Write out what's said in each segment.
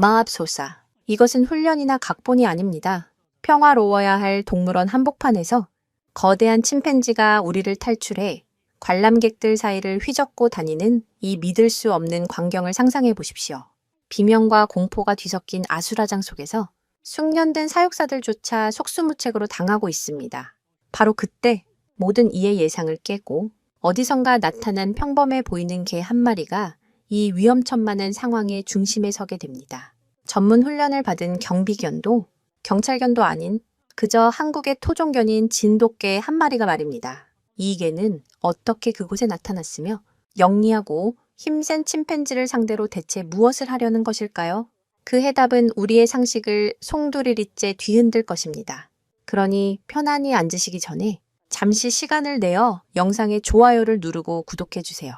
마압소사. 이것은 훈련이나 각본이 아닙니다. 평화로워야 할 동물원 한복판에서 거대한 침팬지가 우리를 탈출해 관람객들 사이를 휘젓고 다니는 이 믿을 수 없는 광경을 상상해 보십시오. 비명과 공포가 뒤섞인 아수라장 속에서 숙련된 사육사들조차 속수무책으로 당하고 있습니다. 바로 그때 모든 이의 예상을 깨고 어디선가 나타난 평범해 보이는 개 한 마리가 이 위험천만한 상황의 중심에 서게 됩니다. 전문 훈련을 받은 경비견도 경찰견도 아닌 그저 한국의 토종견인 진돗개 한 마리가 말입니다. 이 개는 어떻게 그곳에 나타났으며 영리하고 힘센 침팬지를 상대로 대체 무엇을 하려는 것일까요? 그 해답은 우리의 상식을 송두리째 뒤흔들 것입니다. 그러니 편안히 앉으시기 전에 잠시 시간을 내어 영상의 좋아요를 누르고 구독해주세요.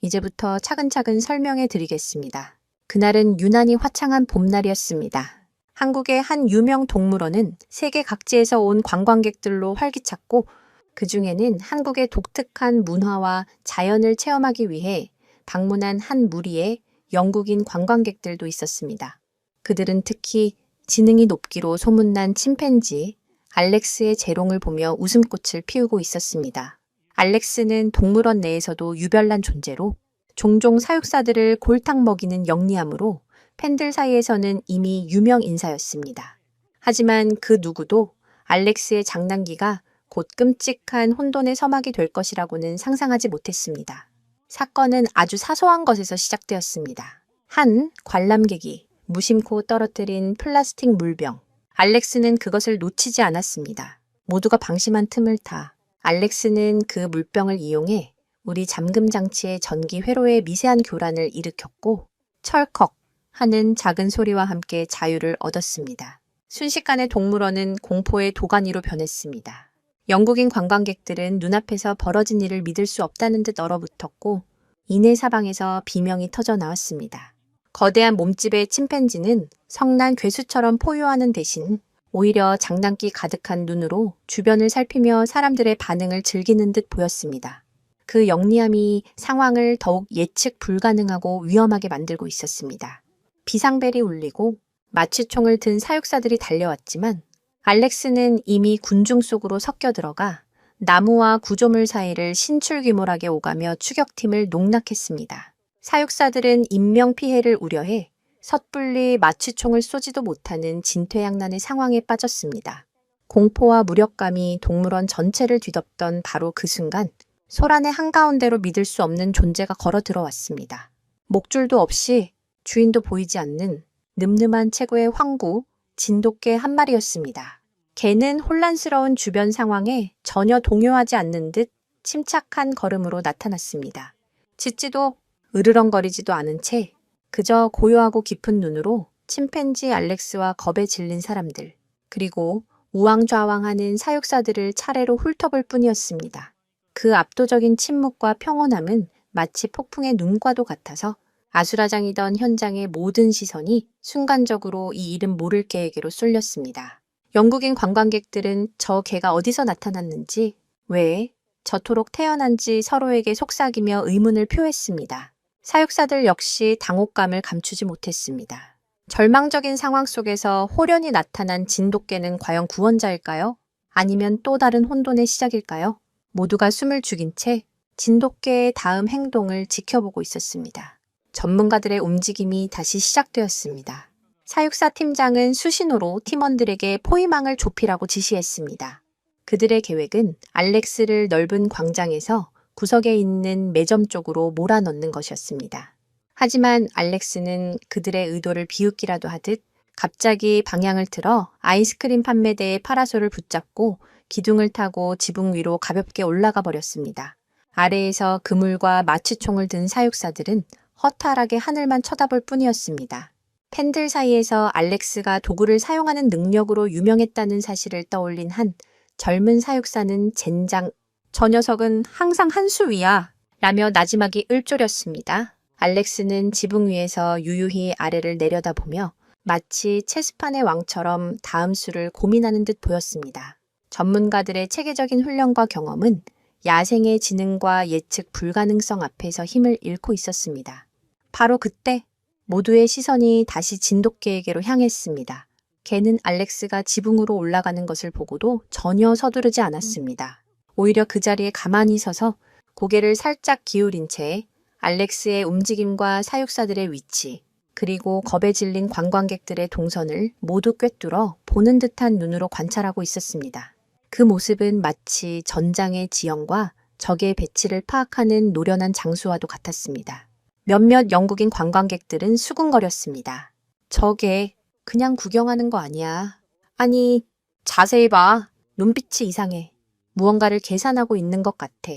이제부터 차근차근 설명해 드리겠습니다. 그날은 유난히 화창한 봄날이었습니다. 한국의 한 유명 동물원은 세계 각지에서 온 관광객들로 활기찼고 그 중에는 한국의 독특한 문화와 자연을 체험하기 위해 방문한 한 무리의 영국인 관광객들도 있었습니다. 그들은 특히 지능이 높기로 소문난 침팬지 알렉스의 재롱을 보며 웃음꽃을 피우고 있었습니다. 알렉스는 동물원 내에서도 유별난 존재로 종종 사육사들을 골탕 먹이는 영리함으로 팬들 사이에서는 이미 유명 인사였습니다. 하지만 그 누구도 알렉스의 장난기가 곧 끔찍한 혼돈의 서막이 될 것이라고는 상상하지 못했습니다. 사건은 아주 사소한 것에서 시작되었습니다. 한 관람객이 무심코 떨어뜨린 플라스틱 물병. 알렉스는 그것을 놓치지 않았습니다. 모두가 방심한 틈을 타 알렉스는 그 물병을 이용해 우리 잠금 장치의 전기 회로의 미세한 교란을 일으켰고 철컥 하는 작은 소리와 함께 자유를 얻었습니다. 순식간에 동물원은 공포의 도가니로 변했습니다. 영국인 관광객들은 눈앞에서 벌어진 일을 믿을 수 없다는 듯 얼어붙었고 이내 사방에서 비명이 터져 나왔습니다. 거대한 몸집의 침팬지는 성난 괴수처럼 포효하는 대신 오히려 장난기 가득한 눈으로 주변을 살피며 사람들의 반응을 즐기는 듯 보였습니다. 그 영리함이 상황을 더욱 예측 불가능하고 위험하게 만들고 있었습니다. 비상벨이 울리고 마취총을 든 사육사들이 달려왔지만 알렉스는 이미 군중 속으로 섞여 들어가 나무와 구조물 사이를 신출귀몰하게 오가며 추격팀을 농락했습니다. 사육사들은 인명피해를 우려해 섣불리 마취총을 쏘지도 못하는 진퇴양난의 상황에 빠졌습니다. 공포와 무력감이 동물원 전체를 뒤덮던 바로 그 순간 소란의 한가운데로 믿을 수 없는 존재가 걸어 들어왔습니다. 목줄도 없이 주인도 보이지 않는 늠름한 체구의 황구 진돗개 한 마리였습니다. 개는 혼란스러운 주변 상황에 전혀 동요하지 않는 듯 침착한 걸음으로 나타났습니다. 짖지도 으르렁거리지도 않은 채 그저 고요하고 깊은 눈으로 침팬지 알렉스와 겁에 질린 사람들 그리고 우왕좌왕하는 사육사들을 차례로 훑어볼 뿐이었습니다. 그 압도적인 침묵과 평온함은 마치 폭풍의 눈과도 같아서 아수라장이던 현장의 모든 시선이 순간적으로 이 이름 모를 개에게로 쏠렸습니다. 영국인 관광객들은 저 개가 어디서 나타났는지, 왜 저토록 태어난지 서로에게 속삭이며 의문을 표했습니다. 사육사들 역시 당혹감을 감추지 못했습니다. 절망적인 상황 속에서 호련히 나타난 진돗개는 과연 구원자일까요? 아니면 또 다른 혼돈의 시작일까요? 모두가 숨을 죽인 채 진돗개의 다음 행동을 지켜보고 있었습니다. 전문가들의 움직임이 다시 시작되었습니다. 사육사 팀장은 수신호로 팀원들에게 포위망을 좁히라고 지시했습니다. 그들의 계획은 알렉스를 넓은 광장에서 구석에 있는 매점 쪽으로 몰아넣는 것이었습니다. 하지만 알렉스는 그들의 의도를 비웃기라도 하듯 갑자기 방향을 틀어 아이스크림 판매대의 파라솔을 붙잡고 기둥을 타고 지붕 위로 가볍게 올라가 버렸습니다. 아래에서 그물과 마취총을 든 사육사들은 허탈하게 하늘만 쳐다볼 뿐이었습니다. 팬들 사이에서 알렉스가 도구를 사용하는 능력으로 유명했다는 사실을 떠올린 한 젊은 사육사는 젠장, 저 녀석은 항상 한 수 위야 라며 나지막이 읊조렸습니다. 알렉스는 지붕 위에서 유유히 아래를 내려다보며 마치 체스판의 왕처럼 다음 수를 고민하는 듯 보였습니다. 전문가들의 체계적인 훈련과 경험은 야생의 지능과 예측 불가능성 앞에서 힘을 잃고 있었습니다. 바로 그때 모두의 시선이 다시 진돗개에게로 향했습니다. 개는 알렉스가 지붕으로 올라가는 것을 보고도 전혀 서두르지 않았습니다. 오히려 그 자리에 가만히 서서 고개를 살짝 기울인 채 알렉스의 움직임과 사육사들의 위치, 그리고 겁에 질린 관광객들의 동선을 모두 꿰뚫어 보는 듯한 눈으로 관찰하고 있었습니다. 그 모습은 마치 전장의 지형과 적의 배치를 파악하는 노련한 장수와도 같았습니다. 몇몇 영국인 관광객들은 수군거렸습니다. 저게 그냥 구경하는 거 아니야. 아니, 자세히 봐. 눈빛이 이상해. 무언가를 계산하고 있는 것 같아.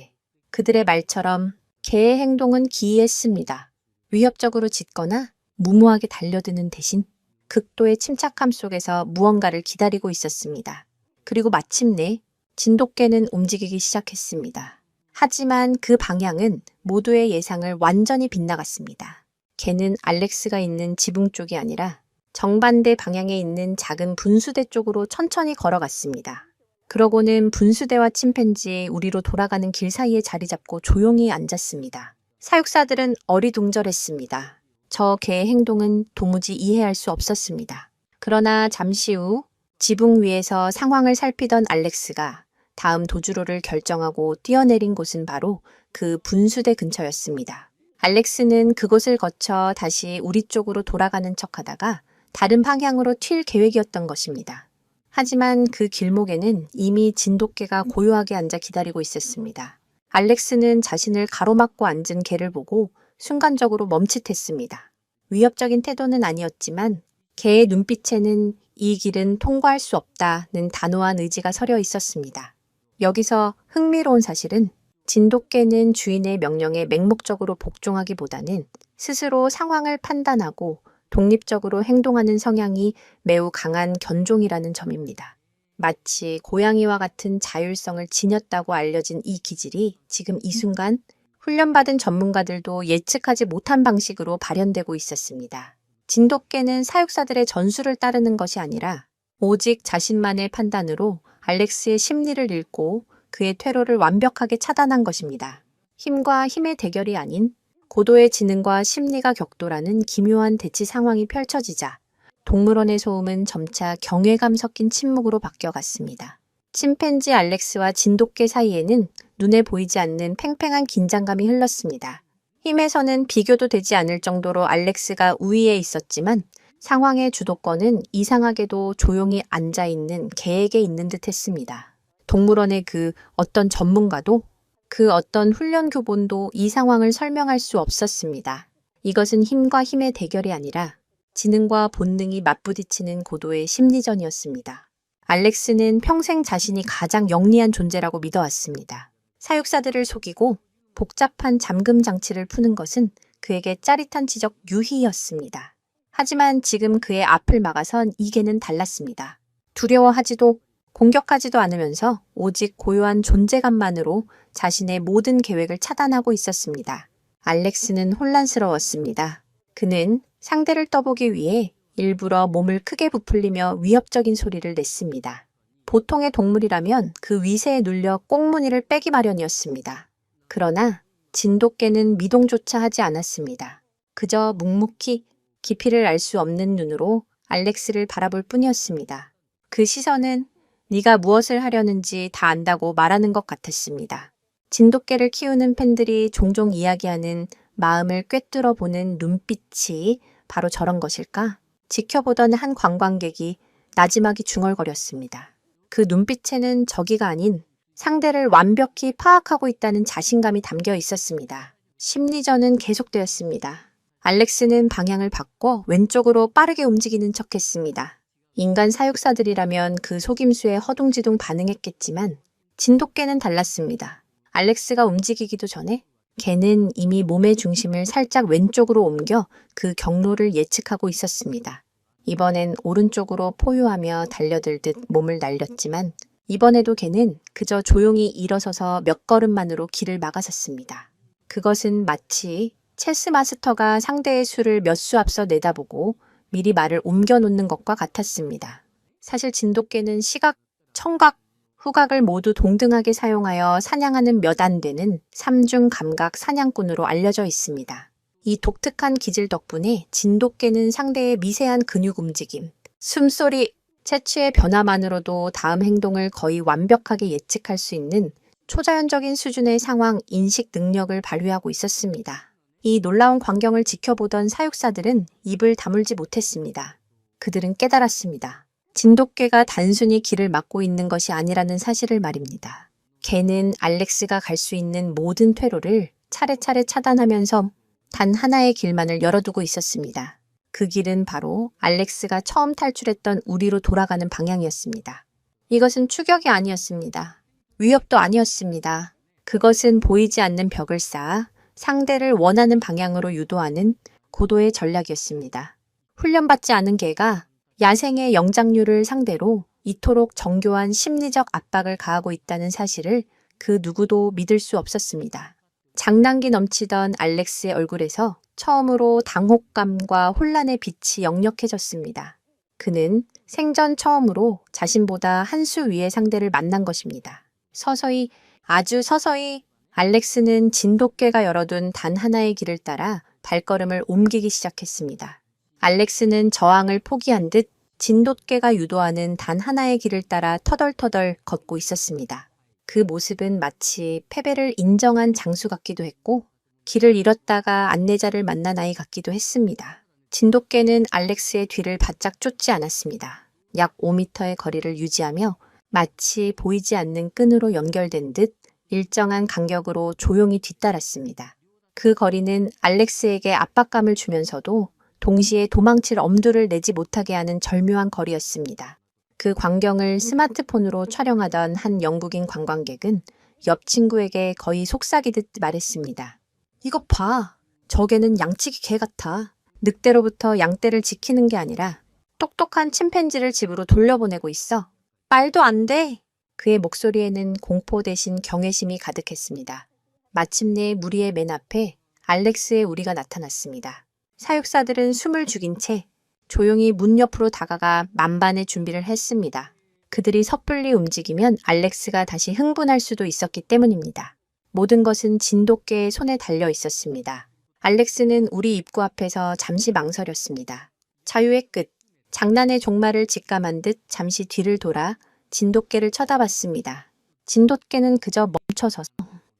그들의 말처럼 개의 행동은 기이했습니다. 위협적으로 짖거나 무모하게 달려드는 대신 극도의 침착함 속에서 무언가를 기다리고 있었습니다. 그리고 마침내 진돗개는 움직이기 시작했습니다. 하지만 그 방향은 모두의 예상을 완전히 빗나갔습니다. 개는 알렉스가 있는 지붕 쪽이 아니라 정반대 방향에 있는 작은 분수대 쪽으로 천천히 걸어갔습니다. 그러고는 분수대와 침팬지 우리로 돌아가는 길 사이에 자리 잡고 조용히 앉았습니다. 사육사들은 어리둥절했습니다. 저 개의 행동은 도무지 이해할 수 없었습니다. 그러나 잠시 후 지붕 위에서 상황을 살피던 알렉스가 다음 도주로를 결정하고 뛰어내린 곳은 바로 그 분수대 근처였습니다. 알렉스는 그곳을 거쳐 다시 우리 쪽으로 돌아가는 척하다가 다른 방향으로 튈 계획이었던 것입니다. 하지만 그 길목에는 이미 진돗개가 고요하게 앉아 기다리고 있었습니다. 알렉스는 자신을 가로막고 앉은 개를 보고 순간적으로 멈칫했습니다. 위협적인 태도는 아니었지만 개의 눈빛에는 이 길은 통과할 수 없다는 단호한 의지가 서려 있었습니다. 여기서 흥미로운 사실은 진돗개는 주인의 명령에 맹목적으로 복종하기보다는 스스로 상황을 판단하고 독립적으로 행동하는 성향이 매우 강한 견종이라는 점입니다. 마치 고양이와 같은 자율성을 지녔다고 알려진 이 기질이 지금 이 순간 훈련받은 전문가들도 예측하지 못한 방식으로 발현되고 있었습니다. 진돗개는 사육사들의 전술을 따르는 것이 아니라 오직 자신만의 판단으로 알렉스의 심리를 읽고 그의 퇴로를 완벽하게 차단한 것입니다. 힘과 힘의 대결이 아닌 고도의 지능과 심리가 격돌하는 기묘한 대치 상황이 펼쳐지자 동물원의 소음은 점차 경외감 섞인 침묵으로 바뀌어갔습니다. 침팬지 알렉스와 진돗개 사이에는 눈에 보이지 않는 팽팽한 긴장감이 흘렀습니다. 힘에서는 비교도 되지 않을 정도로 알렉스가 우위에 있었지만 상황의 주도권은 이상하게도 조용히 앉아있는 개에게 있는 듯 했습니다. 동물원의 그 어떤 전문가도 그 어떤 훈련 교본도 이 상황을 설명할 수 없었습니다. 이것은 힘과 힘의 대결이 아니라 지능과 본능이 맞부딪히는 고도의 심리전이었습니다. 알렉스는 평생 자신이 가장 영리한 존재라고 믿어왔습니다. 사육사들을 속이고 복잡한 잠금 장치를 푸는 것은 그에게 짜릿한 지적 유희였습니다. 하지만 지금 그의 앞을 막아선 이 개는 달랐습니다. 두려워하지도 공격하지도 않으면서 오직 고요한 존재감만으로 자신의 모든 계획을 차단하고 있었습니다. 알렉스는 혼란스러웠습니다. 그는 상대를 떠보기 위해 일부러 몸을 크게 부풀리며 위협적인 소리를 냈습니다. 보통의 동물이라면 그 위세에 눌려 꽁무니를 빼기 마련이었습니다. 그러나 진돗개는 미동조차 하지 않았습니다. 그저 묵묵히 깊이를 알 수 없는 눈으로 알렉스를 바라볼 뿐이었습니다. 그 시선은 네가 무엇을 하려는지 다 안다고 말하는 것 같았습니다. 진돗개를 키우는 팬들이 종종 이야기하는 마음을 꿰뚫어 보는 눈빛이 바로 저런 것일까? 지켜보던 한 관광객이 나지막이 중얼거렸습니다. 그 눈빛에는 저기가 아닌 상대를 완벽히 파악하고 있다는 자신감이 담겨 있었습니다. 심리전은 계속되었습니다. 알렉스는 방향을 바꿔 왼쪽으로 빠르게 움직이는 척했습니다. 인간 사육사들이라면 그 속임수에 허둥지둥 반응했겠지만 진돗개는 달랐습니다. 알렉스가 움직이기도 전에 개는 이미 몸의 중심을 살짝 왼쪽으로 옮겨 그 경로를 예측하고 있었습니다. 이번엔 오른쪽으로 포효하며 달려들듯 몸을 날렸지만 이번에도 개는 그저 조용히 일어서서 몇 걸음만으로 길을 막아섰습니다. 그것은 마치 체스 마스터가 상대의 수를 몇 수 앞서 내다보고 미리 말을 옮겨놓는 것과 같았습니다. 사실 진돗개는 시각, 청각, 후각을 모두 동등하게 사용하여 사냥하는 몇 안 되는 삼중 감각 사냥꾼으로 알려져 있습니다. 이 독특한 기질 덕분에 진돗개는 상대의 미세한 근육 움직임, 숨소리, 체취의 변화만으로도 다음 행동을 거의 완벽하게 예측할 수 있는 초자연적인 수준의 상황 인식 능력을 발휘하고 있었습니다. 이 놀라운 광경을 지켜보던 사육사들은 입을 다물지 못했습니다. 그들은 깨달았습니다. 진돗개가 단순히 길을 막고 있는 것이 아니라는 사실을 말입니다. 개는 알렉스가 갈 수 있는 모든 퇴로를 차례차례 차단하면서 단 하나의 길만을 열어두고 있었습니다. 그 길은 바로 알렉스가 처음 탈출했던 우리로 돌아가는 방향이었습니다. 이것은 추격이 아니었습니다. 위협도 아니었습니다. 그것은 보이지 않는 벽을 쌓아 상대를 원하는 방향으로 유도하는 고도의 전략이었습니다. 훈련받지 않은 개가 야생의 영장류를 상대로 이토록 정교한 심리적 압박을 가하고 있다는 사실을 그 누구도 믿을 수 없었습니다. 장난기 넘치던 알렉스의 얼굴에서 처음으로 당혹감과 혼란의 빛이 역력해졌습니다. 그는 생전 처음으로 자신보다 한 수 위의 상대를 만난 것입니다. 서서히, 아주 서서히 알렉스는 진돗개가 열어둔 단 하나의 길을 따라 발걸음을 옮기기 시작했습니다. 알렉스는 저항을 포기한 듯 진돗개가 유도하는 단 하나의 길을 따라 터덜터덜 걷고 있었습니다. 그 모습은 마치 패배를 인정한 장수 같기도 했고 길을 잃었다가 안내자를 만난 아이 같기도 했습니다. 진돗개는 알렉스의 뒤를 바짝 쫓지 않았습니다. 약 5m의 거리를 유지하며 마치 보이지 않는 끈으로 연결된 듯 일정한 간격으로 조용히 뒤따랐습니다. 그 거리는 알렉스에게 압박감을 주면서도 동시에 도망칠 엄두를 내지 못하게 하는 절묘한 거리였습니다. 그 광경을 스마트폰으로 촬영하던 한 영국인 관광객은 옆 친구에게 거의 속삭이듯 말했습니다. 이것 봐. 저 개는 양치기 개 같아. 늑대로부터 양떼를 지키는 게 아니라 똑똑한 침팬지를 집으로 돌려보내고 있어. 말도 안 돼. 그의 목소리에는 공포 대신 경외심이 가득했습니다. 마침내 무리의 맨 앞에 알렉스의 우리가 나타났습니다. 사육사들은 숨을 죽인 채 조용히 문 옆으로 다가가 만반의 준비를 했습니다. 그들이 섣불리 움직이면 알렉스가 다시 흥분할 수도 있었기 때문입니다. 모든 것은 진돗개의 손에 달려 있었습니다. 알렉스는 우리 입구 앞에서 잠시 망설였습니다. 자유의 끝, 장난의 종말을 직감한 듯 잠시 뒤를 돌아 진돗개를 쳐다봤습니다. 진돗개는 그저 멈춰서서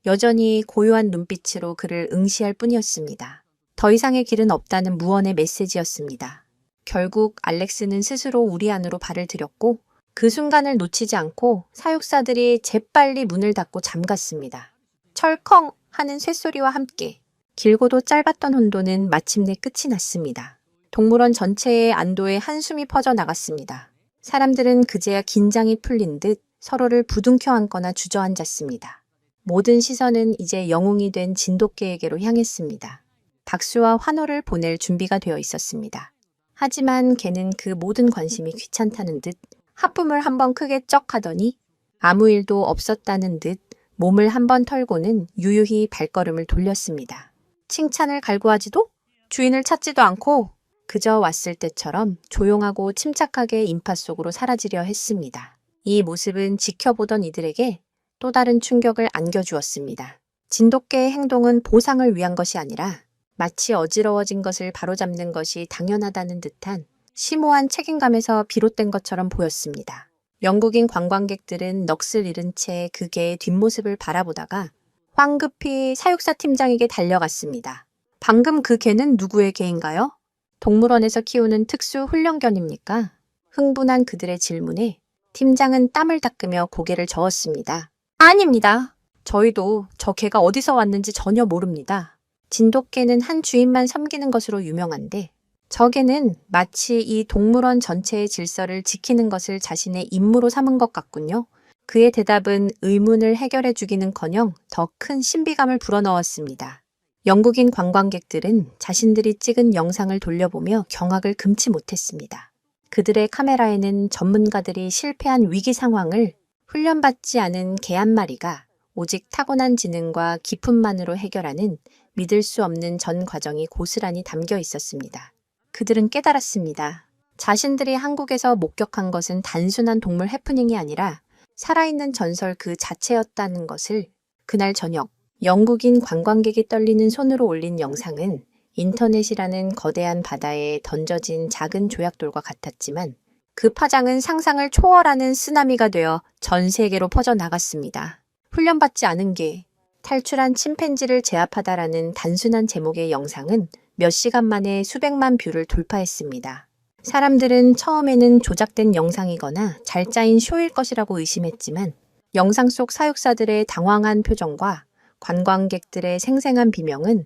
여전히 고요한 눈빛으로 그를 응시할 뿐이었습니다. 더 이상의 길은 없다는 무언의 메시지였습니다. 결국 알렉스는 스스로 우리 안으로 발을 들였고 그 순간을 놓치지 않고 사육사들이 재빨리 문을 닫고 잠갔습니다. 철컹 하는 쇳소리와 함께 길고도 짧았던 혼돈은 마침내 끝이 났습니다. 동물원 전체에 안도의 한숨이 퍼져나갔습니다. 사람들은 그제야 긴장이 풀린 듯 서로를 부둥켜 안거나 주저앉았습니다. 모든 시선은 이제 영웅이 된 진돗개에게로 향했습니다. 박수와 환호를 보낼 준비가 되어 있었습니다. 하지만 걔는 그 모든 관심이 귀찮다는 듯 하품을 한번 크게 쩍 하더니 아무 일도 없었다는 듯 몸을 한번 털고는 유유히 발걸음을 돌렸습니다. 칭찬을 갈구하지도 주인을 찾지도 않고 그저 왔을 때처럼 조용하고 침착하게 인파 속으로 사라지려 했습니다. 이 모습은 지켜보던 이들에게 또 다른 충격을 안겨주었습니다. 진돗개의 행동은 보상을 위한 것이 아니라 마치 어지러워진 것을 바로잡는 것이 당연하다는 듯한 심오한 책임감에서 비롯된 것처럼 보였습니다. 영국인 관광객들은 넋을 잃은 채 그 개의 뒷모습을 바라보다가 황급히 사육사 팀장에게 달려갔습니다. 방금 그 개는 누구의 개인가요? 동물원에서 키우는 특수 훈련견입니까? 흥분한 그들의 질문에 팀장은 땀을 닦으며 고개를 저었습니다. 아닙니다. 저희도 저 개가 어디서 왔는지 전혀 모릅니다. 진돗개는 한 주인만 섬기는 것으로 유명한데 저 개는 마치 이 동물원 전체의 질서를 지키는 것을 자신의 임무로 삼은 것 같군요. 그의 대답은 의문을 해결해 주기는커녕 더 큰 신비감을 불어넣었습니다. 영국인 관광객들은 자신들이 찍은 영상을 돌려보며 경악을 금치 못했습니다. 그들의 카메라에는 전문가들이 실패한 위기 상황을 훈련받지 않은 개 한 마리가 오직 타고난 지능과 기품만으로 해결하는 믿을 수 없는 전 과정이 고스란히 담겨 있었습니다. 그들은 깨달았습니다. 자신들이 한국에서 목격한 것은 단순한 동물 해프닝이 아니라 살아있는 전설 그 자체였다는 것을. 그날 저녁 영국인 관광객이 떨리는 손으로 올린 영상은 인터넷이라는 거대한 바다에 던져진 작은 조약돌과 같았지만 그 파장은 상상을 초월하는 쓰나미가 되어 전 세계로 퍼져나갔습니다. 훈련받지 않은 개, 탈출한 침팬지를 제압하다라는 단순한 제목의 영상은 몇 시간 만에 수백만 뷰를 돌파했습니다. 사람들은 처음에는 조작된 영상이거나 잘 짜인 쇼일 것이라고 의심했지만 영상 속 사육사들의 당황한 표정과 관광객들의 생생한 비명은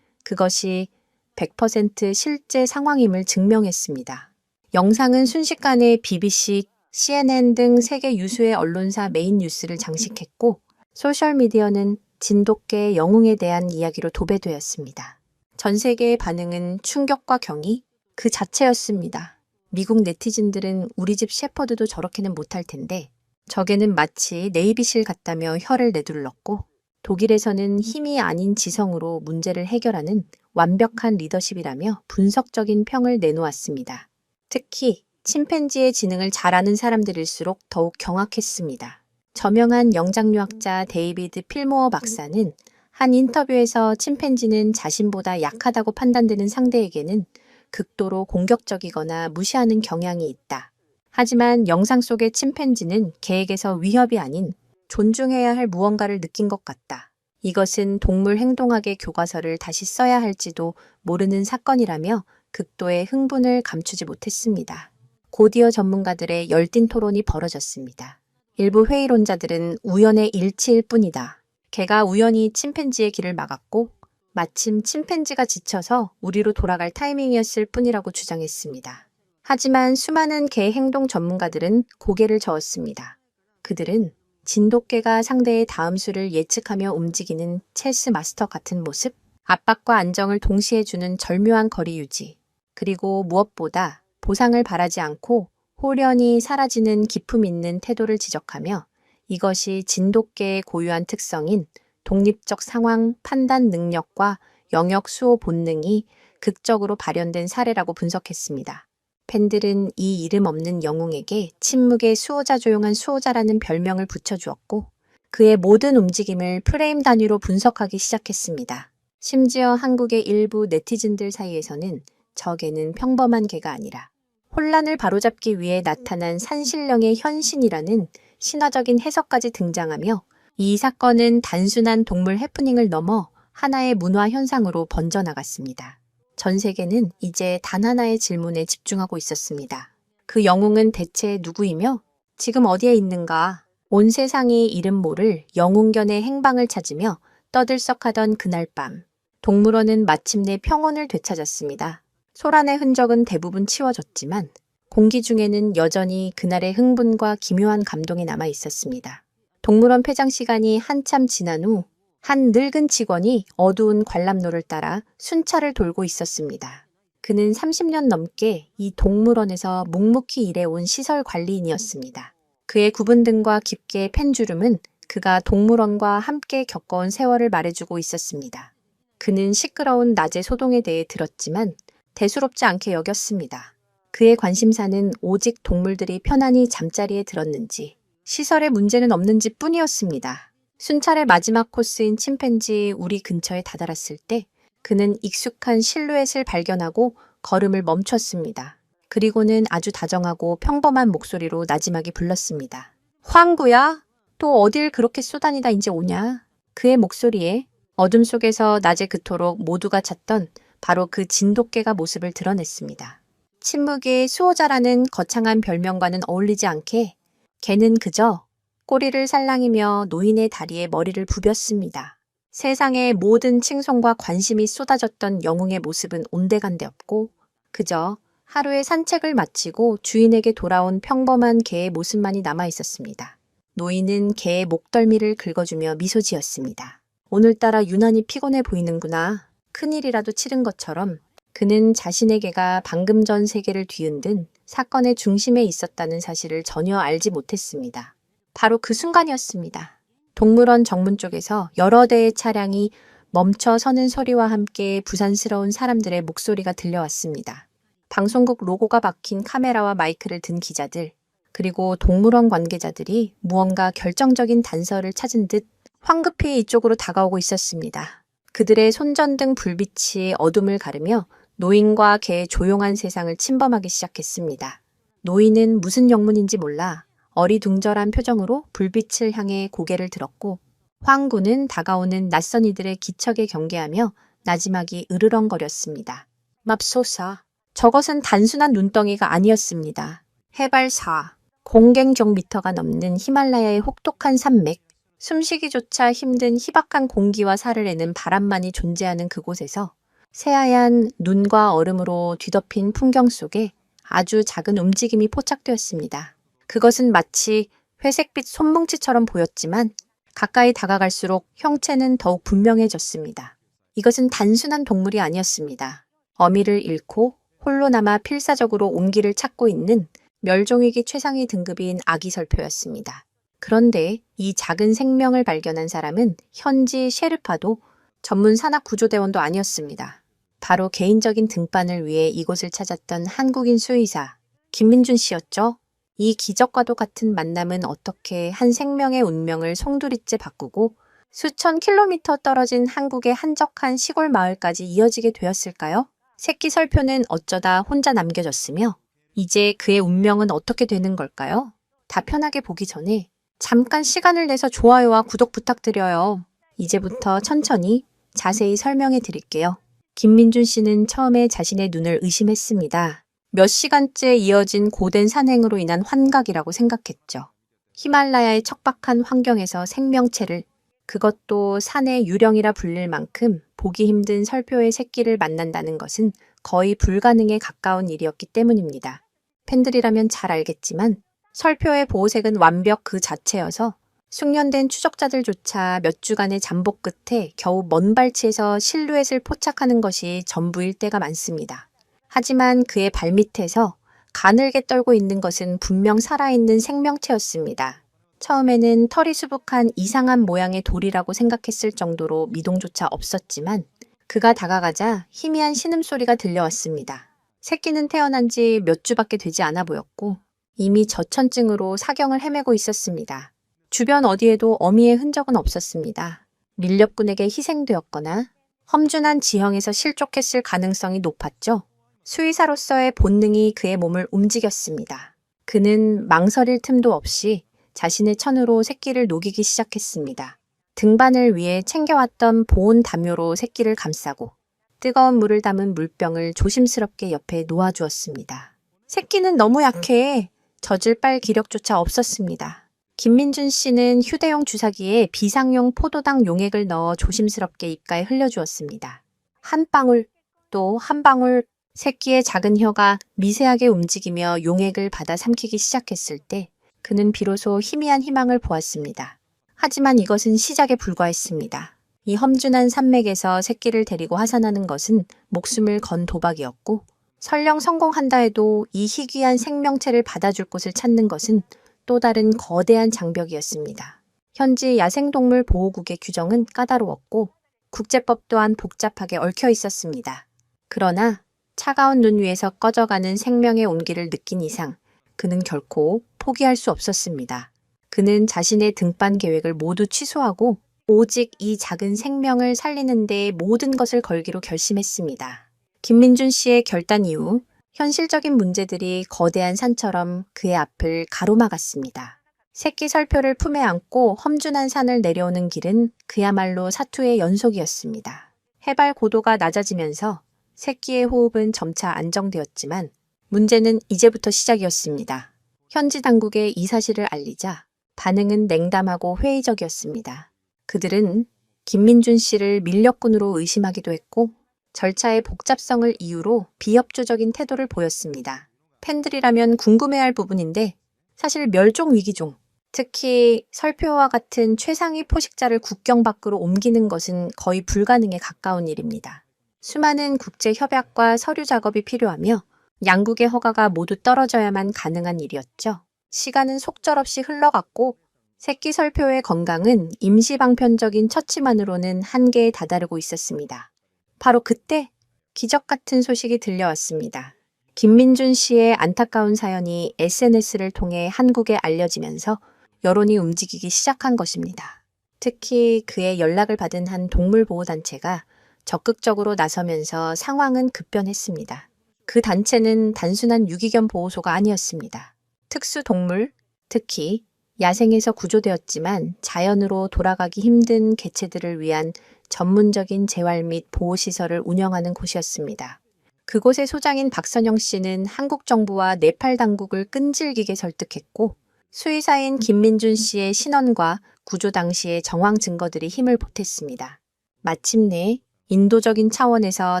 그것이 100% 실제 상황임을 증명했습니다. 영상은 순식간에 BBC, CNN 등 세계 유수의 언론사 메인 뉴스를 장식했고 소셜미디어는 진돗개 영웅에 대한 이야기로 도배되었습니다. 전 세계의 반응은 충격과 경의 그 자체였습니다. 미국 네티즌들은 우리 집 셰퍼드도 저렇게는 못할 텐데 저게는 마치 네이비실 같다며 혀를 내둘렀고 독일에서는 힘이 아닌 지성으로 문제를 해결하는 완벽한 리더십이라며 분석적인 평을 내놓았습니다. 특히 침팬지의 지능을 잘 아는 사람들일수록 더욱 경악했습니다. 저명한 영장류학자 데이비드 필모어 박사는 한 인터뷰에서 침팬지는 자신보다 약하다고 판단되는 상대에게는 극도로 공격적이거나 무시하는 경향이 있다. 하지만 영상 속의 침팬지는 개에게서 위협이 아닌 존중해야 할 무언가를 느낀 것 같다. 이것은 동물 행동학의 교과서를 다시 써야 할지도 모르는 사건이라며 극도의 흥분을 감추지 못했습니다. 곧이어 전문가들의 열띤 토론이 벌어졌습니다. 일부 회의론자들은 우연의 일치일 뿐이다. 개가 우연히 침팬지의 길을 막았고 마침 침팬지가 지쳐서 우리로 돌아갈 타이밍이었을 뿐이라고 주장했습니다. 하지만 수많은 개 행동 전문가들은 고개를 저었습니다. 그들은 진돗개가 상대의 다음 수를 예측하며 움직이는 체스 마스터 같은 모습, 압박과 안정을 동시에 주는 절묘한 거리 유지, 그리고 무엇보다 보상을 바라지 않고 호련히 사라지는 기품 있는 태도를 지적하며 이것이 진돗개의 고유한 특성인 독립적 상황 판단 능력과 영역 수호 본능이 극적으로 발현된 사례라고 분석했습니다. 팬들은 이 이름 없는 영웅에게 침묵의 수호자 조용한 수호자라는 별명을 붙여주었고 그의 모든 움직임을 프레임 단위로 분석하기 시작했습니다. 심지어 한국의 일부 네티즌들 사이에서는 저 개는 평범한 개가 아니라 혼란을 바로잡기 위해 나타난 산신령의 현신이라는 신화적인 해석까지 등장하며 이 사건은 단순한 동물 해프닝을 넘어 하나의 문화 현상으로 번져나갔습니다. 전 세계는 이제 단 하나의 질문에 집중하고 있었습니다. 그 영웅은 대체 누구이며 지금 어디에 있는가? 온 세상이 이름 모를 영웅견의 행방을 찾으며 떠들썩하던 그날 밤, 동물원은 마침내 평온을 되찾았습니다. 소란의 흔적은 대부분 치워졌지만 공기 중에는 여전히 그날의 흥분과 기묘한 감동이 남아 있었습니다. 동물원 폐장 시간이 한참 지난 후 한 늙은 직원이 어두운 관람로를 따라 순찰을 돌고 있었습니다. 그는 30년 넘게 이 동물원에서 묵묵히 일해온 시설 관리인이었습니다. 그의 구분 등과 깊게 팬 주름은 그가 동물원과 함께 겪어온 세월을 말해주고 있었습니다. 그는 시끄러운 낮의 소동에 대해 들었지만 대수롭지 않게 여겼습니다. 그의 관심사는 오직 동물들이 편안히 잠자리에 들었는지, 시설에 문제는 없는지 뿐이었습니다. 순찰의 마지막 코스인 침팬지 우리 근처에 다다랐을 때 그는 익숙한 실루엣을 발견하고 걸음을 멈췄습니다. 그리고는 아주 다정하고 평범한 목소리로 나지막이 불렀습니다. 황구야, 또 어딜 그렇게 쏘다니다 이제 오냐? 그의 목소리에 어둠 속에서 낮에 그토록 모두가 찾던 바로 그 진돗개가 모습을 드러냈습니다. 침묵의 수호자라는 거창한 별명과는 어울리지 않게 개는 그저 꼬리를 살랑이며 노인의 다리에 머리를 부볐습니다. 세상의 모든 칭송과 관심이 쏟아졌던 영웅의 모습은 온데간데 없고 그저 하루의 산책을 마치고 주인에게 돌아온 평범한 개의 모습만이 남아 있었습니다. 노인은 개의 목덜미를 긁어주며 미소 지었습니다. 오늘따라 유난히 피곤해 보이는구나. 큰일이라도 치른 것처럼 그는 자신의 개가 방금 전 세계를 뒤흔든 사건의 중심에 있었다는 사실을 전혀 알지 못했습니다. 바로 그 순간이었습니다. 동물원 정문 쪽에서 여러 대의 차량이 멈춰 서는 소리와 함께 부산스러운 사람들의 목소리가 들려왔습니다. 방송국 로고가 박힌 카메라와 마이크를 든 기자들, 그리고 동물원 관계자들이 무언가 결정적인 단서를 찾은 듯 황급히 이쪽으로 다가오고 있었습니다. 그들의 손전등 불빛이 어둠을 가르며 노인과 개의 조용한 세상을 침범하기 시작했습니다. 노인은 무슨 영문인지 몰라 어리둥절한 표정으로 불빛을 향해 고개를 들었고 황구는 다가오는 낯선 이들의 기척에 경계하며 나지막이 으르렁거렸습니다. 맙소사. 저것은 단순한 눈덩이가 아니었습니다. 해발 4, 공갱경미터가 넘는 히말라야의 혹독한 산맥, 숨쉬기조차 힘든 희박한 공기와 살을 내는 바람만이 존재하는 그곳에서 새하얀 눈과 얼음으로 뒤덮인 풍경 속에 아주 작은 움직임이 포착되었습니다. 그것은 마치 회색빛 손뭉치처럼 보였지만 가까이 다가갈수록 형체는 더욱 분명해졌습니다. 이것은 단순한 동물이 아니었습니다. 어미를 잃고 홀로 남아 필사적으로 온기를 찾고 있는 멸종위기 최상위 등급인 아기 설표였습니다. 그런데 이 작은 생명을 발견한 사람은 현지 셰르파도 전문 산악 구조대원도 아니었습니다. 바로 개인적인 등반을 위해 이곳을 찾았던 한국인 수의사 김민준 씨였죠. 이 기적과도 같은 만남은 어떻게 한 생명의 운명을 송두리째 바꾸고 수천 킬로미터 떨어진 한국의 한적한 시골 마을까지 이어지게 되었을까요? 새끼 설표는 어쩌다 혼자 남겨졌으며 이제 그의 운명은 어떻게 되는 걸까요? 다 편하게 보기 전에 잠깐 시간을 내서 좋아요와 구독 부탁드려요. 이제부터 천천히 자세히 설명해 드릴게요. 김민준 씨는 처음에 자신의 눈을 의심했습니다. 몇 시간째 이어진 고된 산행으로 인한 환각이라고 생각했죠. 히말라야의 척박한 환경에서 생명체를, 그것도 산의 유령이라 불릴 만큼 보기 힘든 설표의 새끼를 만난다는 것은 거의 불가능에 가까운 일이었기 때문입니다. 팬들이라면 잘 알겠지만 설표의 보호색은 완벽 그 자체여서 숙련된 추적자들조차 몇 주간의 잠복 끝에 겨우 먼 발치에서 실루엣을 포착하는 것이 전부일 때가 많습니다. 하지만 그의 발밑에서 가늘게 떨고 있는 것은 분명 살아있는 생명체였습니다. 처음에는 털이 수북한 이상한 모양의 돌이라고 생각했을 정도로 미동조차 없었지만 그가 다가가자 희미한 신음소리가 들려왔습니다. 새끼는 태어난 지 몇 주밖에 되지 않아 보였고 이미 저천증으로 사경을 헤매고 있었습니다. 주변 어디에도 어미의 흔적은 없었습니다. 밀렵꾼에게 희생되었거나 험준한 지형에서 실족했을 가능성이 높았죠. 수의사로서의 본능이 그의 몸을 움직였습니다. 그는 망설일 틈도 없이 자신의 천으로 새끼를 녹이기 시작했습니다. 등반을 위해 챙겨왔던 보온 담요로 새끼를 감싸고 뜨거운 물을 담은 물병을 조심스럽게 옆에 놓아주었습니다. 새끼는 너무 약해. 젖을 빨 기력조차 없었습니다. 김민준 씨는 휴대용 주사기에 비상용 포도당 용액을 넣어 조심스럽게 입가에 흘려주었습니다. 한 방울, 또 한 방울, 새끼의 작은 혀가 미세하게 움직이며 용액을 받아 삼키기 시작했을 때 그는 비로소 희미한 희망을 보았습니다. 하지만 이것은 시작에 불과했습니다. 이 험준한 산맥에서 새끼를 데리고 하산하는 것은 목숨을 건 도박이었고 설령 성공한다 해도 이 희귀한 생명체를 받아줄 곳을 찾는 것은 또 다른 거대한 장벽이었습니다. 현지 야생동물 보호국의 규정은 까다로웠고 국제법 또한 복잡하게 얽혀 있었습니다. 그러나 차가운 눈 위에서 꺼져가는 생명의 온기를 느낀 이상 그는 결코 포기할 수 없었습니다. 그는 자신의 등반 계획을 모두 취소하고 오직 이 작은 생명을 살리는 데 모든 것을 걸기로 결심했습니다. 김민준 씨의 결단 이후 현실적인 문제들이 거대한 산처럼 그의 앞을 가로막았습니다. 새끼 설표를 품에 안고 험준한 산을 내려오는 길은 그야말로 사투의 연속이었습니다. 해발 고도가 낮아지면서 새끼의 호흡은 점차 안정되었지만 문제는 이제부터 시작이었습니다. 현지 당국에 이 사실을 알리자 반응은 냉담하고 회의적이었습니다. 그들은 김민준 씨를 밀렵꾼으로 의심하기도 했고 절차의 복잡성을 이유로 비협조적인 태도를 보였습니다. 팬들이라면 궁금해할 부분인데 사실 멸종 위기종, 특히 설표와 같은 최상위 포식자를 국경 밖으로 옮기는 것은 거의 불가능에 가까운 일입니다. 수많은 국제 협약과 서류 작업이 필요하며 양국의 허가가 모두 떨어져야만 가능한 일이었죠. 시간은 속절없이 흘러갔고 새끼 설표의 건강은 임시방편적인 처치만으로는 한계에 다다르고 있었습니다. 바로 그때 기적 같은 소식이 들려왔습니다. 김민준 씨의 안타까운 사연이 SNS를 통해 한국에 알려지면서 여론이 움직이기 시작한 것입니다. 특히 그의 연락을 받은 한 동물보호단체가 적극적으로 나서면서 상황은 급변했습니다. 그 단체는 단순한 유기견 보호소가 아니었습니다. 특수동물, 특히 야생에서 구조되었지만 자연으로 돌아가기 힘든 개체들을 위한 전문적인 재활 및 보호시설을 운영하는 곳이었습니다. 그곳의 소장인 박선영 씨는 한국 정부와 네팔 당국을 끈질기게 설득했고 수의사인 김민준 씨의 신원과 구조 당시의 정황 증거들이 힘을 보탰습니다. 마침내 인도적인 차원에서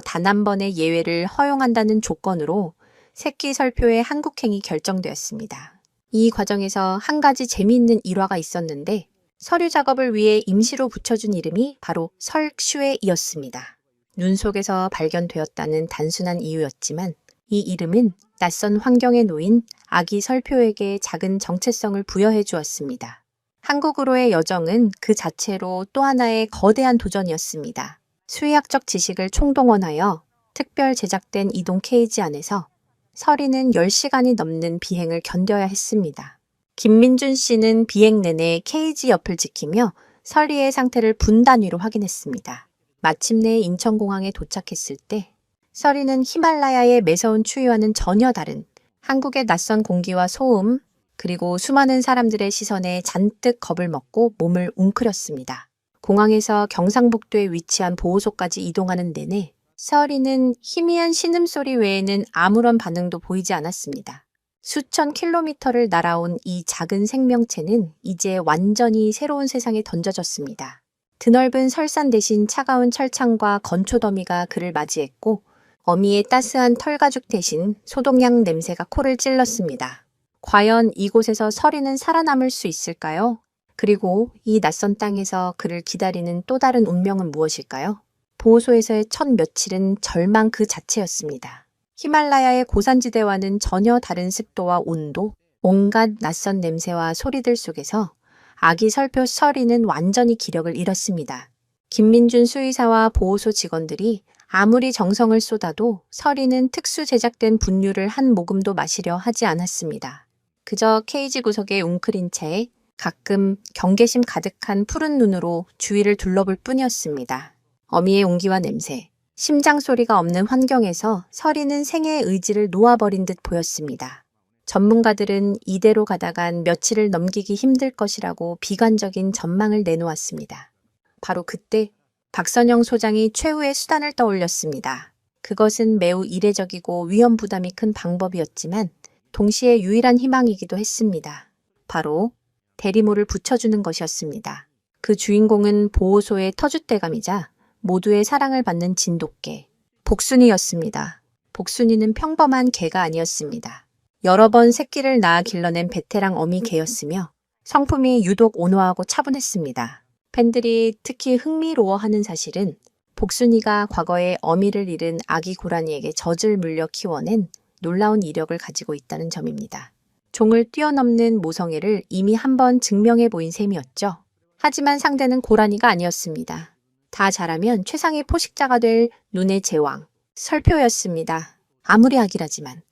단 한 번의 예외를 허용한다는 조건으로 새끼 설표의 한국행이 결정되었습니다. 이 과정에서 한 가지 재미있는 일화가 있었는데 서류 작업을 위해 임시로 붙여준 이름이 바로 설슈에이었습니다. 눈 속에서 발견되었다는 단순한 이유였지만 이 이름은 낯선 환경에 놓인 아기 설표에게 작은 정체성을 부여해 주었습니다. 한국으로의 여정은 그 자체로 또 하나의 거대한 도전이었습니다. 수의학적 지식을 총동원하여 특별 제작된 이동 케이지 안에서 서리는 10시간이 넘는 비행을 견뎌야 했습니다. 김민준 씨는 비행 내내 케이지 옆을 지키며 서리의 상태를 분단위로 확인했습니다. 마침내 인천공항에 도착했을 때 서리는 히말라야의 매서운 추위와는 전혀 다른 한국의 낯선 공기와 소음, 그리고 수많은 사람들의 시선에 잔뜩 겁을 먹고 몸을 웅크렸습니다. 공항에서 경상북도에 위치한 보호소까지 이동하는 내내 서리는 희미한 신음소리 외에는 아무런 반응도 보이지 않았습니다. 수천 킬로미터를 날아온 이 작은 생명체는 이제 완전히 새로운 세상에 던져졌습니다. 드넓은 설산 대신 차가운 철창과 건초더미가 그를 맞이했고 어미의 따스한 털가죽 대신 소독약 냄새가 코를 찔렀습니다. 과연 이곳에서 서리는 살아남을 수 있을까요? 그리고 이 낯선 땅에서 그를 기다리는 또 다른 운명은 무엇일까요? 보호소에서의 첫 며칠은 절망 그 자체였습니다. 히말라야의 고산지대와는 전혀 다른 습도와 온도, 온갖 낯선 냄새와 소리들 속에서 아기 설표 서리는 완전히 기력을 잃었습니다. 김민준 수의사와 보호소 직원들이 아무리 정성을 쏟아도 서리는 특수 제작된 분유를 한 모금도 마시려 하지 않았습니다. 그저 케이지 구석에 웅크린 채 가끔 경계심 가득한 푸른 눈으로 주위를 둘러볼 뿐이었습니다. 어미의 온기와 냄새, 심장 소리가 없는 환경에서 서리는 생애의 의지를 놓아버린 듯 보였습니다. 전문가들은 이대로 가다간 며칠을 넘기기 힘들 것이라고 비관적인 전망을 내놓았습니다. 바로 그때 박선영 소장이 최후의 수단을 떠올렸습니다. 그것은 매우 이례적이고 위험 부담이 큰 방법이었지만 동시에 유일한 희망이기도 했습니다. 바로 대리모를 붙여주는 것이었습니다. 그 주인공은 보호소의 터줏대감이자 모두의 사랑을 받는 진돗개, 복순이였습니다. 복순이는 평범한 개가 아니었습니다. 여러 번 새끼를 낳아 길러낸 베테랑 어미 개였으며 성품이 유독 온화하고 차분했습니다. 팬들이 특히 흥미로워하는 사실은 복순이가 과거에 어미를 잃은 아기 고라니에게 젖을 물려 키워낸 놀라운 이력을 가지고 있다는 점입니다. 종을 뛰어넘는 모성애를 이미 한번 증명해 보인 셈이었죠. 하지만 상대는 고라니가 아니었습니다. 다 자라면 최상의 포식자가 될 눈의 제왕, 설표였습니다. 아무리 아기라지만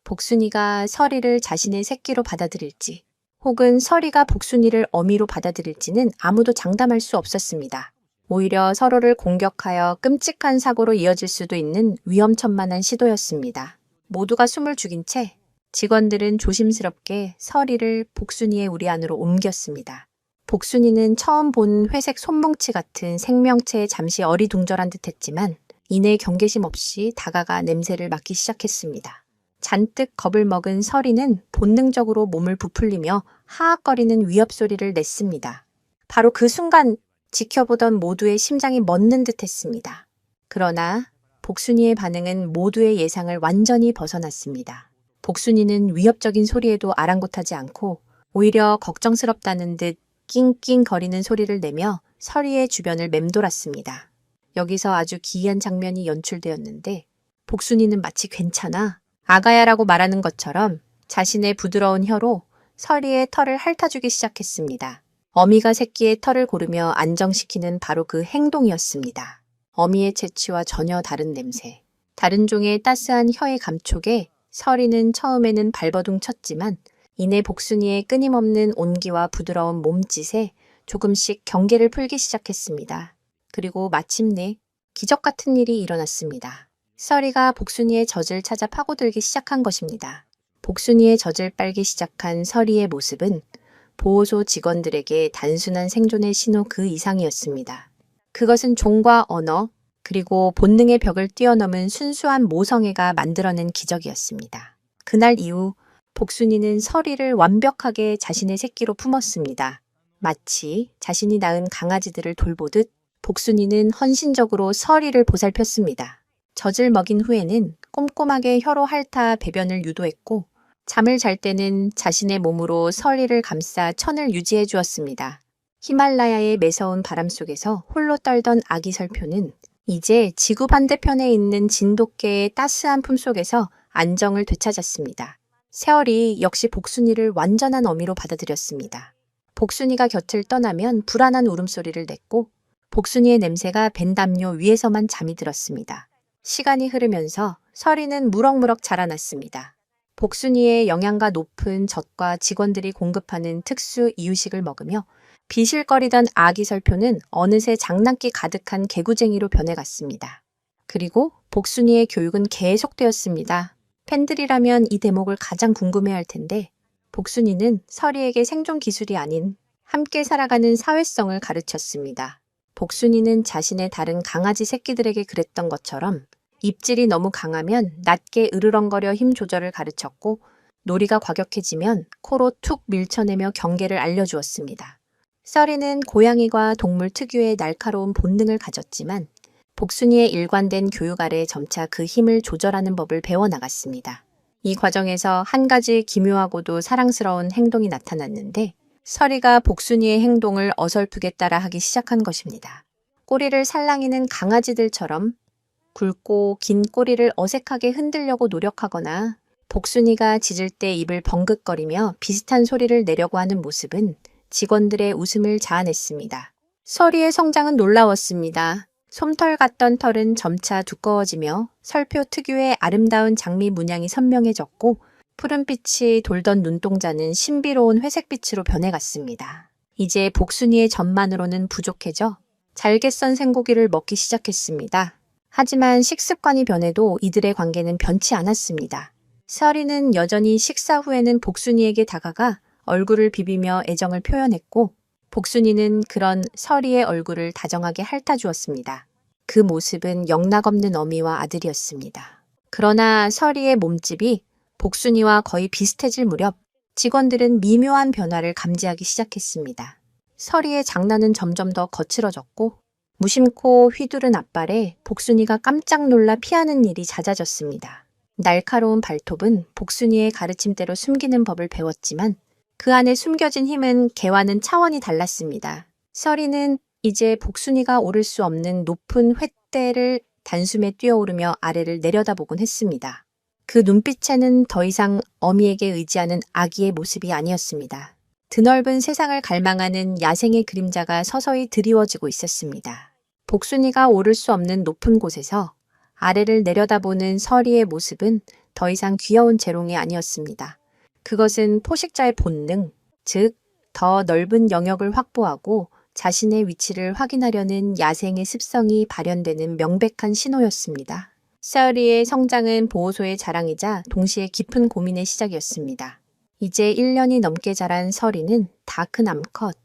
복순이가 서리를 자신의 새끼로 받아들일지 혹은 서리가 복순이를 어미로 받아들일지는 아무도 장담할 수 없었습니다. 오히려 서로를 공격하여 끔찍한 사고로 이어질 수도 있는 위험천만한 시도였습니다. 모두가 숨을 죽인 채 직원들은 조심스럽게 서리를 복순이의 우리 안으로 옮겼습니다. 복순이는 처음 본 회색 손뭉치 같은 생명체에 잠시 어리둥절한 듯했지만 이내 경계심 없이 다가가 냄새를 맡기 시작했습니다. 잔뜩 겁을 먹은 서리는 본능적으로 몸을 부풀리며 하악거리는 위협 소리를 냈습니다. 바로 그 순간 지켜보던 모두의 심장이 멎는 듯했습니다. 그러나 복순이의 반응은 모두의 예상을 완전히 벗어났습니다. 복순이는 위협적인 소리에도 아랑곳하지 않고 오히려 걱정스럽다는 듯 낑낑거리는 소리를 내며 서리의 주변을 맴돌았습니다. 여기서 아주 기이한 장면이 연출되었는데 복순이는 마치 괜찮아, 아가야라고 말하는 것처럼 자신의 부드러운 혀로 서리의 털을 핥아주기 시작했습니다. 어미가 새끼의 털을 고르며 안정시키는 바로 그 행동이었습니다. 어미의 채취와 전혀 다른 냄새, 다른 종의 따스한 혀의 감촉에 서리는 처음에는 발버둥 쳤지만 이내 복순이의 끊임없는 온기와 부드러운 몸짓에 조금씩 경계를 풀기 시작했습니다. 그리고 마침내 기적 같은 일이 일어났습니다. 서리가 복순이의 젖을 찾아 파고들기 시작한 것입니다. 복순이의 젖을 빨기 시작한 서리의 모습은 보호소 직원들에게 단순한 생존의 신호 그 이상이었습니다. 그것은 종과 언어, 그리고 본능의 벽을 뛰어넘은 순수한 모성애가 만들어낸 기적이었습니다. 그날 이후 복순이는 서리를 완벽하게 자신의 새끼로 품었습니다. 마치 자신이 낳은 강아지들을 돌보듯 복순이는 헌신적으로 서리를 보살폈습니다. 젖을 먹인 후에는 꼼꼼하게 혀로 핥아 배변을 유도했고 잠을 잘 때는 자신의 몸으로 서리를 감싸 천을 유지해 주었습니다. 히말라야의 매서운 바람 속에서 홀로 떨던 아기 설표는 이제 지구 반대편에 있는 진돗개의 따스한 품속에서 안정을 되찾았습니다. 세월이 역시 복순이를 완전한 어미로 받아들였습니다. 복순이가 곁을 떠나면 불안한 울음소리를 냈고 복순이의 냄새가 벤 담요 위에서만 잠이 들었습니다. 시간이 흐르면서 서리는 무럭무럭 자라났습니다. 복순이의 영양가 높은 젖과 직원들이 공급하는 특수 이유식을 먹으며 비실거리던 아기 설표는 어느새 장난기 가득한 개구쟁이로 변해갔습니다. 그리고 복순이의 교육은 계속되었습니다. 팬들이라면 이 대목을 가장 궁금해할 텐데 복순이는 서리에게 생존 기술이 아닌 함께 살아가는 사회성을 가르쳤습니다. 복순이는 자신의 다른 강아지 새끼들에게 그랬던 것처럼 입질이 너무 강하면 낮게 으르렁거려 힘 조절을 가르쳤고 놀이가 과격해지면 코로 툭 밀쳐내며 경계를 알려주었습니다. 서리는 고양이과 동물 특유의 날카로운 본능을 가졌지만 복순이의 일관된 교육 아래 점차 그 힘을 조절하는 법을 배워나갔습니다. 이 과정에서 한 가지 기묘하고도 사랑스러운 행동이 나타났는데 서리가 복순이의 행동을 어설프게 따라하기 시작한 것입니다. 꼬리를 살랑이는 강아지들처럼 굵고 긴 꼬리를 어색하게 흔들려고 노력하거나 복순이가 짖을 때 입을 벙긋거리며 비슷한 소리를 내려고 하는 모습은 직원들의 웃음을 자아냈습니다. 서리의 성장은 놀라웠습니다. 솜털 같던 털은 점차 두꺼워지며 설표 특유의 아름다운 장미 문양이 선명해졌고 푸른빛이 돌던 눈동자는 신비로운 회색빛으로 변해갔습니다. 이제 복순이의 젖만으로는 부족해져 잘게 썬 생고기를 먹기 시작했습니다. 하지만 식습관이 변해도 이들의 관계는 변치 않았습니다. 서리는 여전히 식사 후에는 복순이에게 다가가 얼굴을 비비며 애정을 표현했고 복순이는 그런 서리의 얼굴을 다정하게 핥아주었습니다. 그 모습은 영락없는 어미와 아들이었습니다. 그러나 서리의 몸집이 복순이와 거의 비슷해질 무렵 직원들은 미묘한 변화를 감지하기 시작했습니다. 서리의 장난은 점점 더 거칠어졌고 무심코 휘두른 앞발에 복순이가 깜짝 놀라 피하는 일이 잦아졌습니다. 날카로운 발톱은 복순이의 가르침대로 숨기는 법을 배웠지만 그 안에 숨겨진 힘은 개와는 차원이 달랐습니다. 서리는 이제 복순이가 오를 수 없는 높은 횃대를 단숨에 뛰어오르며 아래를 내려다보곤 했습니다. 그 눈빛에는 더 이상 어미에게 의지하는 아기의 모습이 아니었습니다. 드넓은 세상을 갈망하는 야생의 그림자가 서서히 드리워지고 있었습니다. 복순이가 오를 수 없는 높은 곳에서 아래를 내려다보는 서리의 모습은 더 이상 귀여운 재롱이 아니었습니다. 그것은 포식자의 본능, 즉 더 넓은 영역을 확보하고 자신의 위치를 확인하려는 야생의 습성이 발현되는 명백한 신호였습니다. 서리의 성장은 보호소의 자랑이자 동시에 깊은 고민의 시작이었습니다. 이제 1년이 넘게 자란 서리는 다 큰 암컷,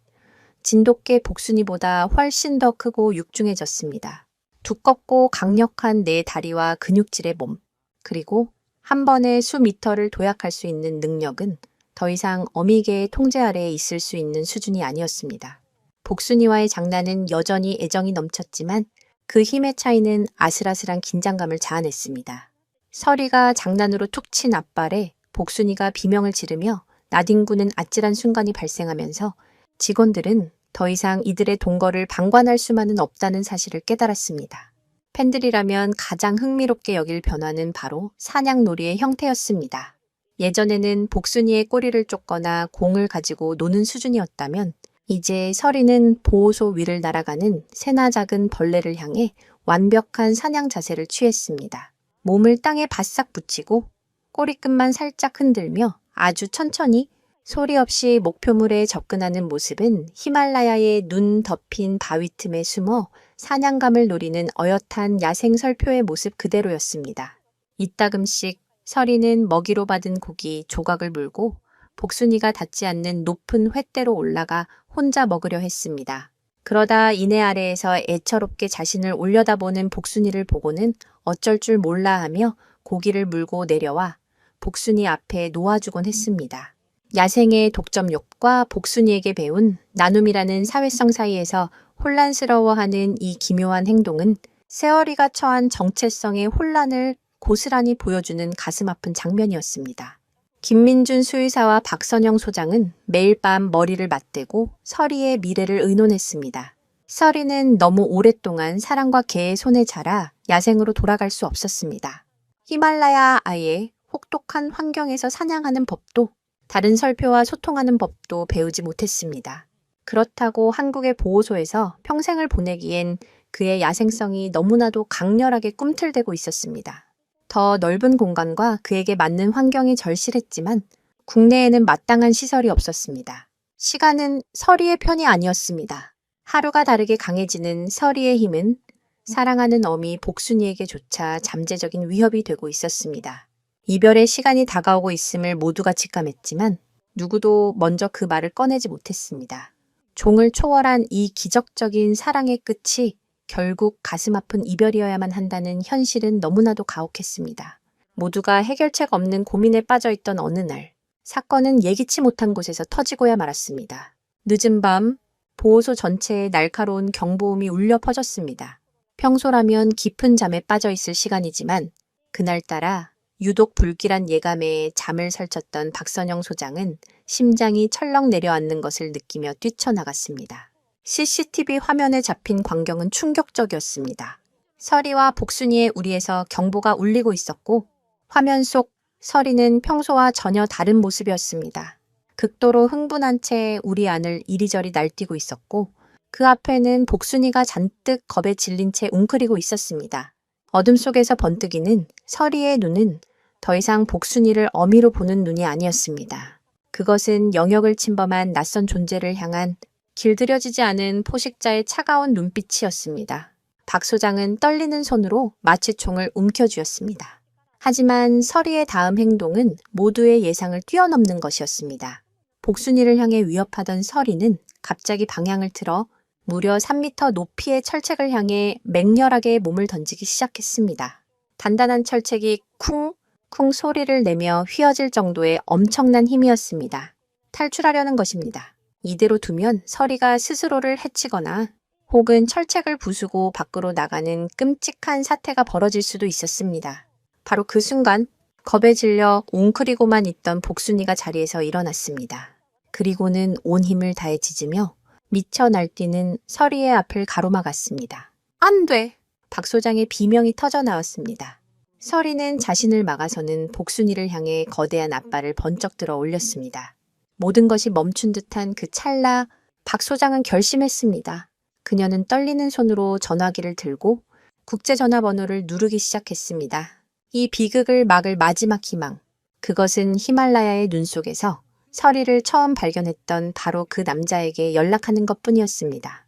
진돗개 복순이보다 훨씬 더 크고 육중해졌습니다. 두껍고 강력한 네 다리와 근육질의 몸, 그리고 한 번에 수미터를 도약할 수 있는 능력은 더 이상 어미개의 통제 아래에 있을 수 있는 수준이 아니었습니다. 복순이와의 장난은 여전히 애정이 넘쳤지만 그 힘의 차이는 아슬아슬한 긴장감을 자아냈습니다. 서리가 장난으로 툭 친 앞발에 복순이가 비명을 지르며 나뒹구는 아찔한 순간이 발생하면서 직원들은 더 이상 이들의 동거를 방관할 수만은 없다는 사실을 깨달았습니다. 팬들이라면 가장 흥미롭게 여길 변화는 바로 사냥놀이의 형태였습니다. 예전에는 복순이의 꼬리를 쫓거나 공을 가지고 노는 수준이었다면 이제 서리는 보호소 위를 날아가는 새나 작은 벌레를 향해 완벽한 사냥 자세를 취했습니다. 몸을 땅에 바싹 붙이고 꼬리끝만 살짝 흔들며 아주 천천히 소리 없이 목표물에 접근하는 모습은 히말라야의 눈 덮인 바위 틈에 숨어 사냥감을 노리는 어엿한 야생 설표의 모습 그대로였습니다. 이따금씩 서리는 먹이로 받은 고기 조각을 물고 복순이가 닿지 않는 높은 횃대로 올라가 혼자 먹으려 했습니다. 그러다 이내 아래에서 애처롭게 자신을 올려다보는 복순이를 보고는 어쩔 줄 몰라 하며 고기를 물고 내려와 복순이 앞에 놓아주곤 했습니다. 야생의 독점욕과 복순이에게 배운 나눔이라는 사회성 사이에서 혼란스러워하는 이 기묘한 행동은 세월이가 처한 정체성의 혼란을 고스란히 보여주는 가슴 아픈 장면이었습니다. 김민준 수의사와 박선영 소장은 매일 밤 머리를 맞대고 서리의 미래를 의논했습니다. 서리는 너무 오랫동안 사람과 개의 손에 자라 야생으로 돌아갈 수 없었습니다. 히말라야 아예 혹독한 환경에서 사냥하는 법도 다른 설표와 소통하는 법도 배우지 못했습니다. 그렇다고 한국의 보호소에서 평생을 보내기엔 그의 야생성이 너무나도 강렬하게 꿈틀대고 있었습니다. 더 넓은 공간과 그에게 맞는 환경이 절실했지만 국내에는 마땅한 시설이 없었습니다. 시간은 서리의 편이 아니었습니다. 하루가 다르게 강해지는 서리의 힘은 사랑하는 어미 복순이에게조차 잠재적인 위협이 되고 있었습니다. 이별의 시간이 다가오고 있음을 모두가 직감했지만 누구도 먼저 그 말을 꺼내지 못했습니다. 종을 초월한 이 기적적인 사랑의 끝이 결국 가슴 아픈 이별이어야만 한다는 현실은 너무나도 가혹했습니다. 모두가 해결책 없는 고민에 빠져있던 어느 날, 사건은 예기치 못한 곳에서 터지고야 말았습니다. 늦은 밤, 보호소 전체에 날카로운 경보음이 울려 퍼졌습니다. 평소라면 깊은 잠에 빠져있을 시간이지만 그날따라 유독 불길한 예감에 잠을 설쳤던 박선영 소장은 심장이 철렁 내려앉는 것을 느끼며 뛰쳐나갔습니다. CCTV 화면에 잡힌 광경은 충격적이었습니다. 서리와 복순이의 우리에서 경보가 울리고 있었고 화면 속 서리는 평소와 전혀 다른 모습이었습니다. 극도로 흥분한 채 우리 안을 이리저리 날뛰고 있었고 그 앞에는 복순이가 잔뜩 겁에 질린 채 웅크리고 있었습니다. 어둠 속에서 번뜩이는 서리의 눈은 더 이상 복순이를 어미로 보는 눈이 아니었습니다. 그것은 영역을 침범한 낯선 존재를 향한 길들여지지 않은 포식자의 차가운 눈빛이었습니다. 박 소장은 떨리는 손으로 마취총을 움켜쥐었습니다. 하지만 서리의 다음 행동은 모두의 예상을 뛰어넘는 것이었습니다. 복순이를 향해 위협하던 서리는 갑자기 방향을 틀어 무려 3m 높이의 철책을 향해 맹렬하게 몸을 던지기 시작했습니다. 단단한 철책이 쿵쿵 소리를 내며 휘어질 정도의 엄청난 힘이었습니다. 탈출하려는 것입니다. 이대로 두면 서리가 스스로를 해치거나 혹은 철책을 부수고 밖으로 나가는 끔찍한 사태가 벌어질 수도 있었습니다. 바로 그 순간 겁에 질려 웅크리고만 있던 복순이가 자리에서 일어났습니다. 그리고는 온 힘을 다해 짖으며 미쳐 날뛰는 서리의 앞을 가로막았습니다. 안 돼! 박 소장의 비명이 터져 나왔습니다. 서리는 자신을 막아서는 복순이를 향해 거대한 앞발을 번쩍 들어 올렸습니다. 모든 것이 멈춘 듯한 그 찰나 박 소장은 결심했습니다. 그녀는 떨리는 손으로 전화기를 들고 국제전화번호를 누르기 시작했습니다. 이 비극을 막을 마지막 희망, 그것은 히말라야의 눈 속에서 서리를 처음 발견했던 바로 그 남자에게 연락하는 것뿐이었습니다.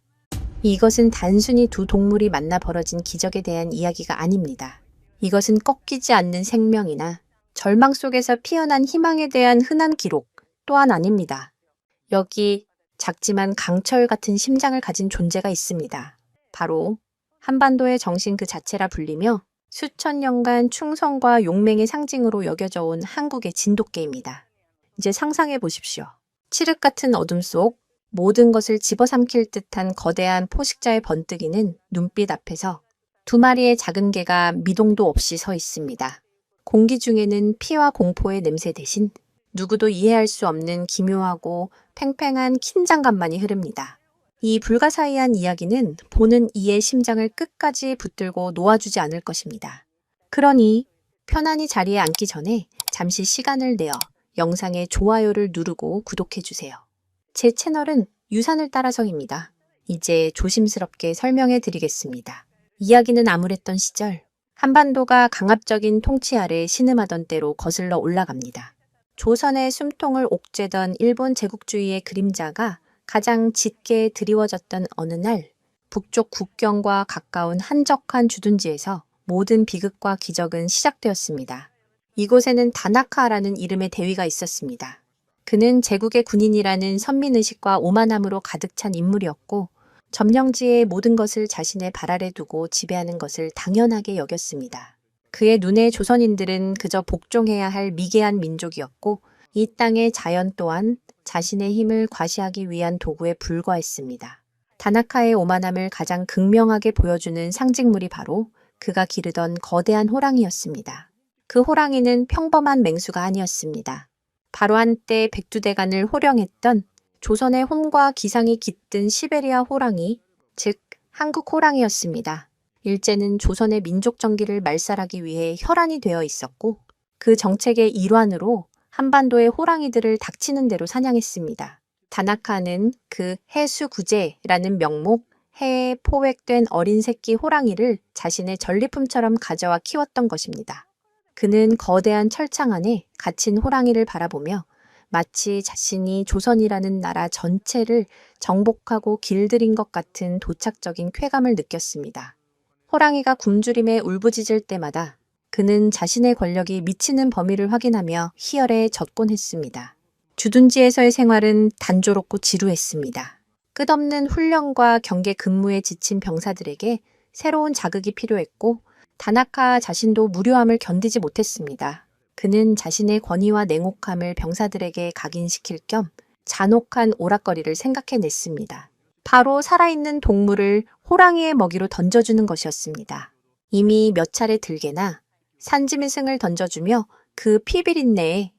이것은 단순히 두 동물이 만나 벌어진 기적에 대한 이야기가 아닙니다. 이것은 꺾이지 않는 생명이나 절망 속에서 피어난 희망에 대한 흔한 기록 또한 아닙니다. 여기 작지만 강철 같은 심장을 가진 존재가 있습니다. 바로 한반도의 정신 그 자체라 불리며 수천 년간 충성과 용맹의 상징으로 여겨져 온 한국의 진돗개입니다. 이제 상상해 보십시오. 칠흑 같은 어둠 속 모든 것을 집어삼킬 듯한 거대한 포식자의 번뜩이는 눈빛 앞에서 두 마리의 작은 개가 미동도 없이 서 있습니다. 공기 중에는 피와 공포의 냄새 대신 누구도 이해할 수 없는 기묘하고 팽팽한 긴장감만이 흐릅니다. 이 불가사의한 이야기는 보는 이의 심장을 끝까지 붙들고 놓아주지 않을 것입니다. 그러니 편안히 자리에 앉기 전에 잠시 시간을 내어 영상에 좋아요를 누르고 구독해주세요. 제 채널은 유산을 따라서입니다. 이제 조심스럽게 설명해 드리겠습니다. 이야기는 암울했던 시절, 한반도가 강압적인 통치 아래 신음하던 때로 거슬러 올라갑니다. 조선의 숨통을 옥죄던 일본 제국주의의 그림자가 가장 짙게 드리워졌던 어느 날, 북쪽 국경과 가까운 한적한 주둔지에서 모든 비극과 기적은 시작되었습니다. 이곳에는 다나카라는 이름의 대위가 있었습니다. 그는 제국의 군인이라는 선민의식과 오만함으로 가득 찬 인물이었고, 점령지의 모든 것을 자신의 발 아래 두고 지배하는 것을 당연하게 여겼습니다. 그의 눈에 조선인들은 그저 복종해야 할 미개한 민족이었고, 이 땅의 자연 또한 자신의 힘을 과시하기 위한 도구에 불과했습니다. 다나카의 오만함을 가장 극명하게 보여주는 상징물이 바로 그가 기르던 거대한 호랑이였습니다. 그 호랑이는 평범한 맹수가 아니었습니다. 바로 한때 백두대간을 호령했던 조선의 혼과 기상이 깃든 시베리아 호랑이, 즉 한국 호랑이였습니다. 일제는 조선의 민족 정기를 말살하기 위해 혈안이 되어 있었고, 그 정책의 일환으로 한반도의 호랑이들을 닥치는 대로 사냥했습니다. 다나카는 그 해수구제라는 명목, 해에 포획된 어린 새끼 호랑이를 자신의 전리품처럼 가져와 키웠던 것입니다. 그는 거대한 철창 안에 갇힌 호랑이를 바라보며 마치 자신이 조선이라는 나라 전체를 정복하고 길들인 것 같은 도착적인 쾌감을 느꼈습니다. 호랑이가 굶주림에 울부짖을 때마다 그는 자신의 권력이 미치는 범위를 확인하며 희열에 젖곤 했습니다. 주둔지에서의 생활은 단조롭고 지루했습니다. 끝없는 훈련과 경계 근무에 지친 병사들에게 새로운 자극이 필요했고, 다나카 자신도 무료함을 견디지 못했습니다. 그는 자신의 권위와 냉혹함을 병사들에게 각인시킬 겸 잔혹한 오락거리를 생각해냈습니다. 바로 살아있는 동물을 호랑이의 먹이로 던져주는 것이었습니다. 이미 몇 차례 들개나 산지미승을 던져주며 그 피비린내에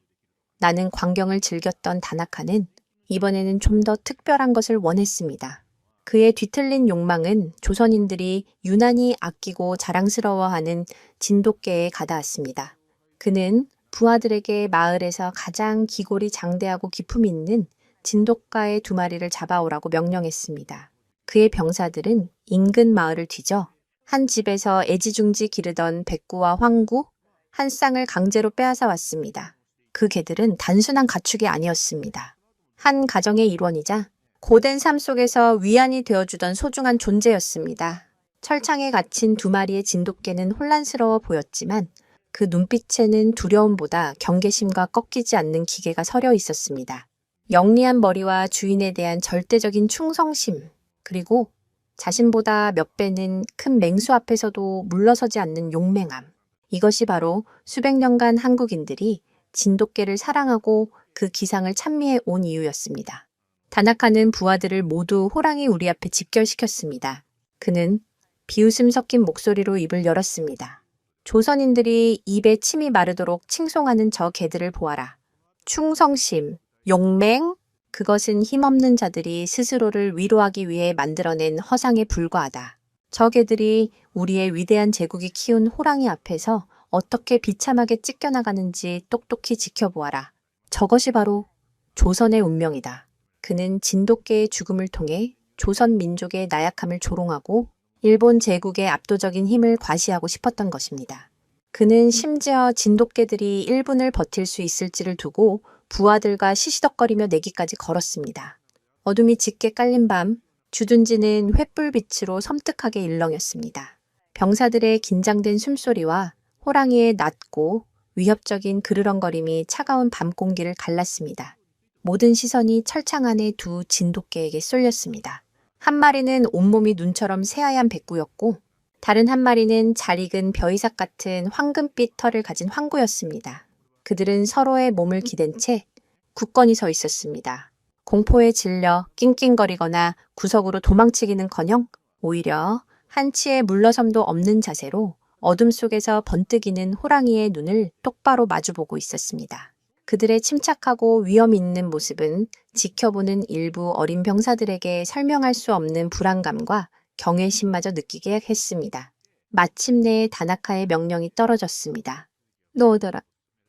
나는 광경을 즐겼던 다나카는 이번에는 좀 더 특별한 것을 원했습니다. 그의 뒤틀린 욕망은 조선인들이 유난히 아끼고 자랑스러워하는 진돗개에 가닿았습니다. 그는 부하들에게 마을에서 가장 기골이 장대하고 기품 있는 진돗가의 2마리를 잡아오라고 명령했습니다. 그의 병사들은 인근 마을을 뒤져 한 집에서 애지중지 기르던 백구와 황구, 한 쌍을 강제로 빼앗아 왔습니다. 그 개들은 단순한 가축이 아니었습니다. 한 가정의 일원이자 고된 삶 속에서 위안이 되어주던 소중한 존재였습니다. 철창에 갇힌 2마리의 진돗개는 혼란스러워 보였지만 그 눈빛에는 두려움보다 경계심과 꺾이지 않는 기계가 서려 있었습니다. 영리한 머리와 주인에 대한 절대적인 충성심, 그리고 자신보다 몇 배는 큰 맹수 앞에서도 물러서지 않는 용맹함. 이것이 바로 수백 년간 한국인들이 진돗개를 사랑하고 그 기상을 찬미해 온 이유였습니다. 다나카는 부하들을 모두 호랑이 우리 앞에 집결시켰습니다. 그는 비웃음 섞인 목소리로 입을 열었습니다. 조선인들이 입에 침이 마르도록 칭송하는 저 개들을 보아라. 충성심, 용맹, 그것은 힘없는 자들이 스스로를 위로하기 위해 만들어낸 허상에 불과하다. 저 개들이 우리의 위대한 제국이 키운 호랑이 앞에서 어떻게 비참하게 찢겨나가는지 똑똑히 지켜보아라. 저것이 바로 조선의 운명이다. 그는 진돗개의 죽음을 통해 조선 민족의 나약함을 조롱하고 일본 제국의 압도적인 힘을 과시하고 싶었던 것입니다. 그는 심지어 진돗개들이 1분을 버틸 수 있을지를 두고 부하들과 시시덕거리며 내기까지 걸었습니다. 어둠이 짙게 깔린 밤, 주둔지는 횃불빛으로 섬뜩하게 일렁였습니다. 병사들의 긴장된 숨소리와 호랑이의 낮고 위협적인 그르렁거림이 차가운 밤 공기를 갈랐습니다. 모든 시선이 철창 안의 2 진돗개에게 쏠렸습니다. 한 마리는 온몸이 눈처럼 새하얀 백구였고, 다른 한 마리는 잘 익은 벼이삭 같은 황금빛 털을 가진 황구였습니다. 그들은 서로의 몸을 기댄 채 굳건히 서 있었습니다. 공포에 질려 낑낑거리거나 구석으로 도망치기는커녕 오히려 한치의 물러섬도 없는 자세로 어둠 속에서 번뜩이는 호랑이의 눈을 똑바로 마주보고 있었습니다. 그들의 침착하고 위험 있는 모습은 지켜보는 일부 어린 병사들에게 설명할 수 없는 불안감과 경외심마저 느끼게 했습니다. 마침내 다나카의 명령이 떨어졌습니다. 놓으더라.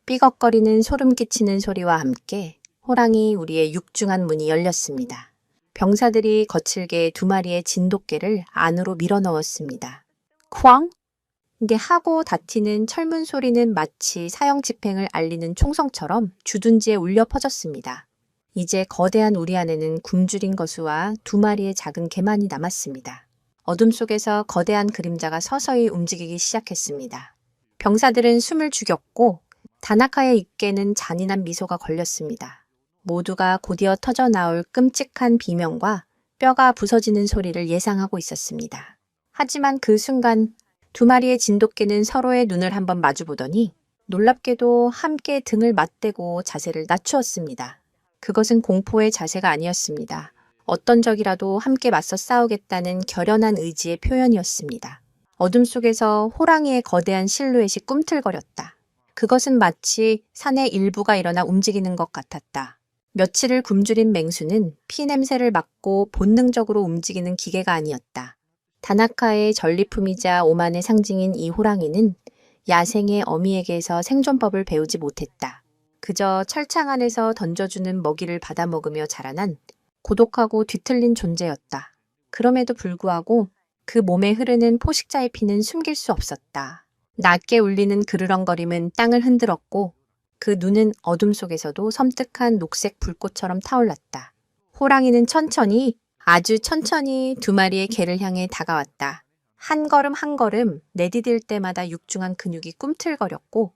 삐걱거리는 소름 끼치는 소리와 함께 호랑이 우리의 육중한 문이 열렸습니다. 병사들이 거칠게 2마리의 진돗개를 안으로 밀어넣었습니다. 쾅! 근데 하고 다튀는 철문 소리는 마치 사형 집행을 알리는 총성처럼 주둔지에 울려 퍼졌습니다. 이제 거대한 우리 안에는 굶주린 거수와 2마리의 작은 개만이 남았습니다. 어둠 속에서 거대한 그림자가 서서히 움직이기 시작했습니다. 병사들은 숨을 죽였고 다나카의 입에는 잔인한 미소가 걸렸습니다. 모두가 곧이어 터져나올 끔찍한 비명과 뼈가 부서지는 소리를 예상하고 있었습니다. 하지만 그 순간 2마리의 진돗개는 서로의 눈을 한번 마주보더니 놀랍게도 함께 등을 맞대고 자세를 낮추었습니다. 그것은 공포의 자세가 아니었습니다. 어떤 적이라도 함께 맞서 싸우겠다는 결연한 의지의 표현이었습니다. 어둠 속에서 호랑이의 거대한 실루엣이 꿈틀거렸다. 그것은 마치 산의 일부가 일어나 움직이는 것 같았다. 며칠을 굶주린 맹수는 피 냄새를 맡고 본능적으로 움직이는 기계가 아니었다. 다나카의 전리품이자 오만의 상징인 이 호랑이는 야생의 어미에게서 생존법을 배우지 못했다. 그저 철창 안에서 던져주는 먹이를 받아먹으며 자라난 고독하고 뒤틀린 존재였다. 그럼에도 불구하고 그 몸에 흐르는 포식자의 피는 숨길 수 없었다. 낮게 울리는 그르렁거림은 땅을 흔들었고 그 눈은 어둠 속에서도 섬뜩한 녹색 불꽃처럼 타올랐다. 호랑이는 천천히, 아주 천천히 2마리의 개를 향해 다가왔다. 한 걸음 한 걸음 내디딜 때마다 육중한 근육이 꿈틀거렸고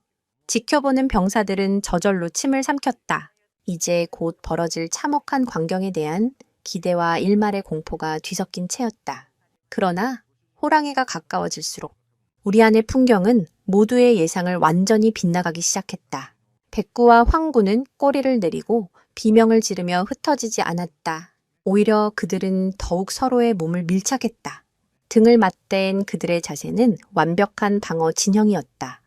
지켜보는 병사들은 저절로 침을 삼켰다. 이제 곧 벌어질 참혹한 광경에 대한 기대와 일말의 공포가 뒤섞인 채였다. 그러나 호랑이가 가까워질수록 우리 안의 풍경은 모두의 예상을 완전히 빗나가기 시작했다. 백구와 황구는 꼬리를 내리고 비명을 지르며 흩어지지 않았다. 오히려 그들은 더욱 서로의 몸을 밀착했다. 등을 맞댄 그들의 자세는 완벽한 방어 진영이었다.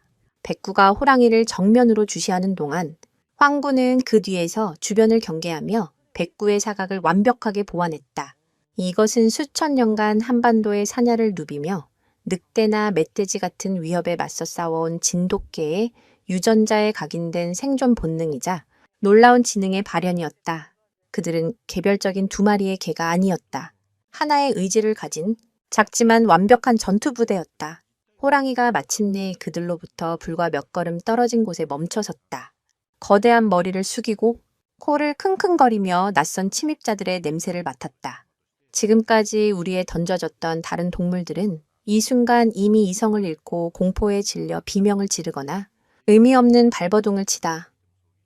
백구가 호랑이를 정면으로 주시하는 동안 황구는 그 뒤에서 주변을 경계하며 백구의 사각을 완벽하게 보완했다. 이것은 수천 년간 한반도의 사냐를 누비며 늑대나 멧돼지 같은 위협에 맞서 싸워온 진돗개의 유전자에 각인된 생존 본능이자 놀라운 지능의 발현이었다. 그들은 개별적인 2마리의 개가 아니었다. 하나의 의지를 가진 작지만 완벽한 전투부대였다. 호랑이가 마침내 그들로부터 불과 몇 걸음 떨어진 곳에 멈춰섰다. 거대한 머리를 숙이고 코를 킁킁거리며 낯선 침입자들의 냄새를 맡았다. 지금까지 우리에 던져졌던 다른 동물들은 이 순간 이미 이성을 잃고 공포에 질려 비명을 지르거나 의미 없는 발버둥을 치다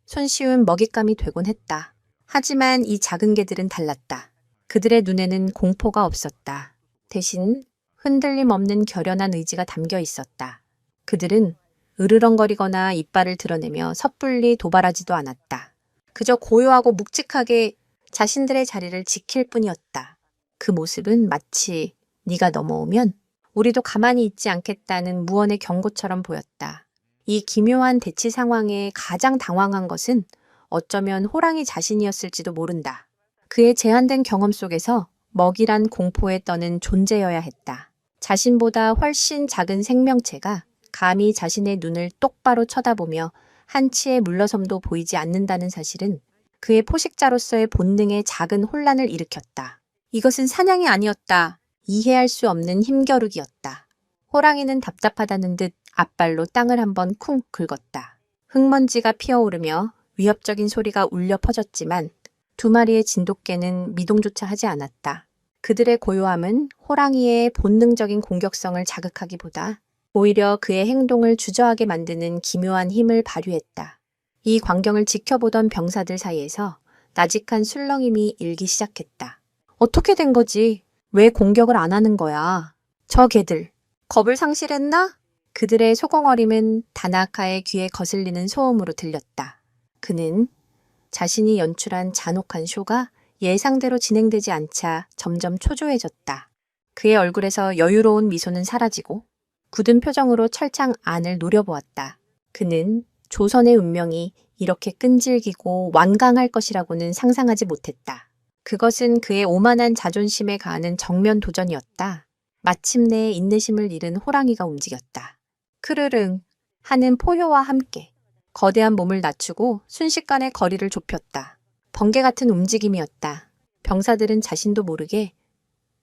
손쉬운 먹잇감이 되곤 했다. 하지만 이 작은 개들은 달랐다. 그들의 눈에는 공포가 없었다. 대신 흔들림 없는 결연한 의지가 담겨 있었다. 그들은 으르렁거리거나 이빨을 드러내며 섣불리 도발하지도 않았다. 그저 고요하고 묵직하게 자신들의 자리를 지킬 뿐이었다. 그 모습은 마치 네가 넘어오면 우리도 가만히 있지 않겠다는 무언의 경고처럼 보였다. 이 기묘한 대치 상황에 가장 당황한 것은 어쩌면 호랑이 자신이었을지도 모른다. 그의 제한된 경험 속에서 먹이란 공포에 떠는 존재여야 했다. 자신보다 훨씬 작은 생명체가 감히 자신의 눈을 똑바로 쳐다보며 한치의 물러섬도 보이지 않는다는 사실은 그의 포식자로서의 본능에 작은 혼란을 일으켰다. 이것은 사냥이 아니었다. 이해할 수 없는 힘겨루기였다. 호랑이는 답답하다는 듯 앞발로 땅을 한번 쿵 긁었다. 흙먼지가 피어오르며 위협적인 소리가 울려 퍼졌지만 2마리의 진돗개는 미동조차 하지 않았다. 그들의 고요함은 호랑이의 본능적인 공격성을 자극하기보다 오히려 그의 행동을 주저하게 만드는 기묘한 힘을 발휘했다. 이 광경을 지켜보던 병사들 사이에서 나직한 술렁임이 일기 시작했다. 어떻게 된 거지? 왜 공격을 안 하는 거야? 저 개들, 겁을 상실했나? 그들의 소공어림은 다나카의 귀에 거슬리는 소음으로 들렸다. 그는 자신이 연출한 잔혹한 쇼가 예상대로 진행되지 않자 점점 초조해졌다. 그의 얼굴에서 여유로운 미소는 사라지고 굳은 표정으로 철창 안을 노려보았다. 그는 조선의 운명이 이렇게 끈질기고 완강할 것이라고는 상상하지 못했다. 그것은 그의 오만한 자존심에 가하는 정면 도전이었다. 마침내 인내심을 잃은 호랑이가 움직였다. 크르릉 하는 포효와 함께 거대한 몸을 낮추고 순식간에 거리를 좁혔다. 번개 같은 움직임이었다. 병사들은 자신도 모르게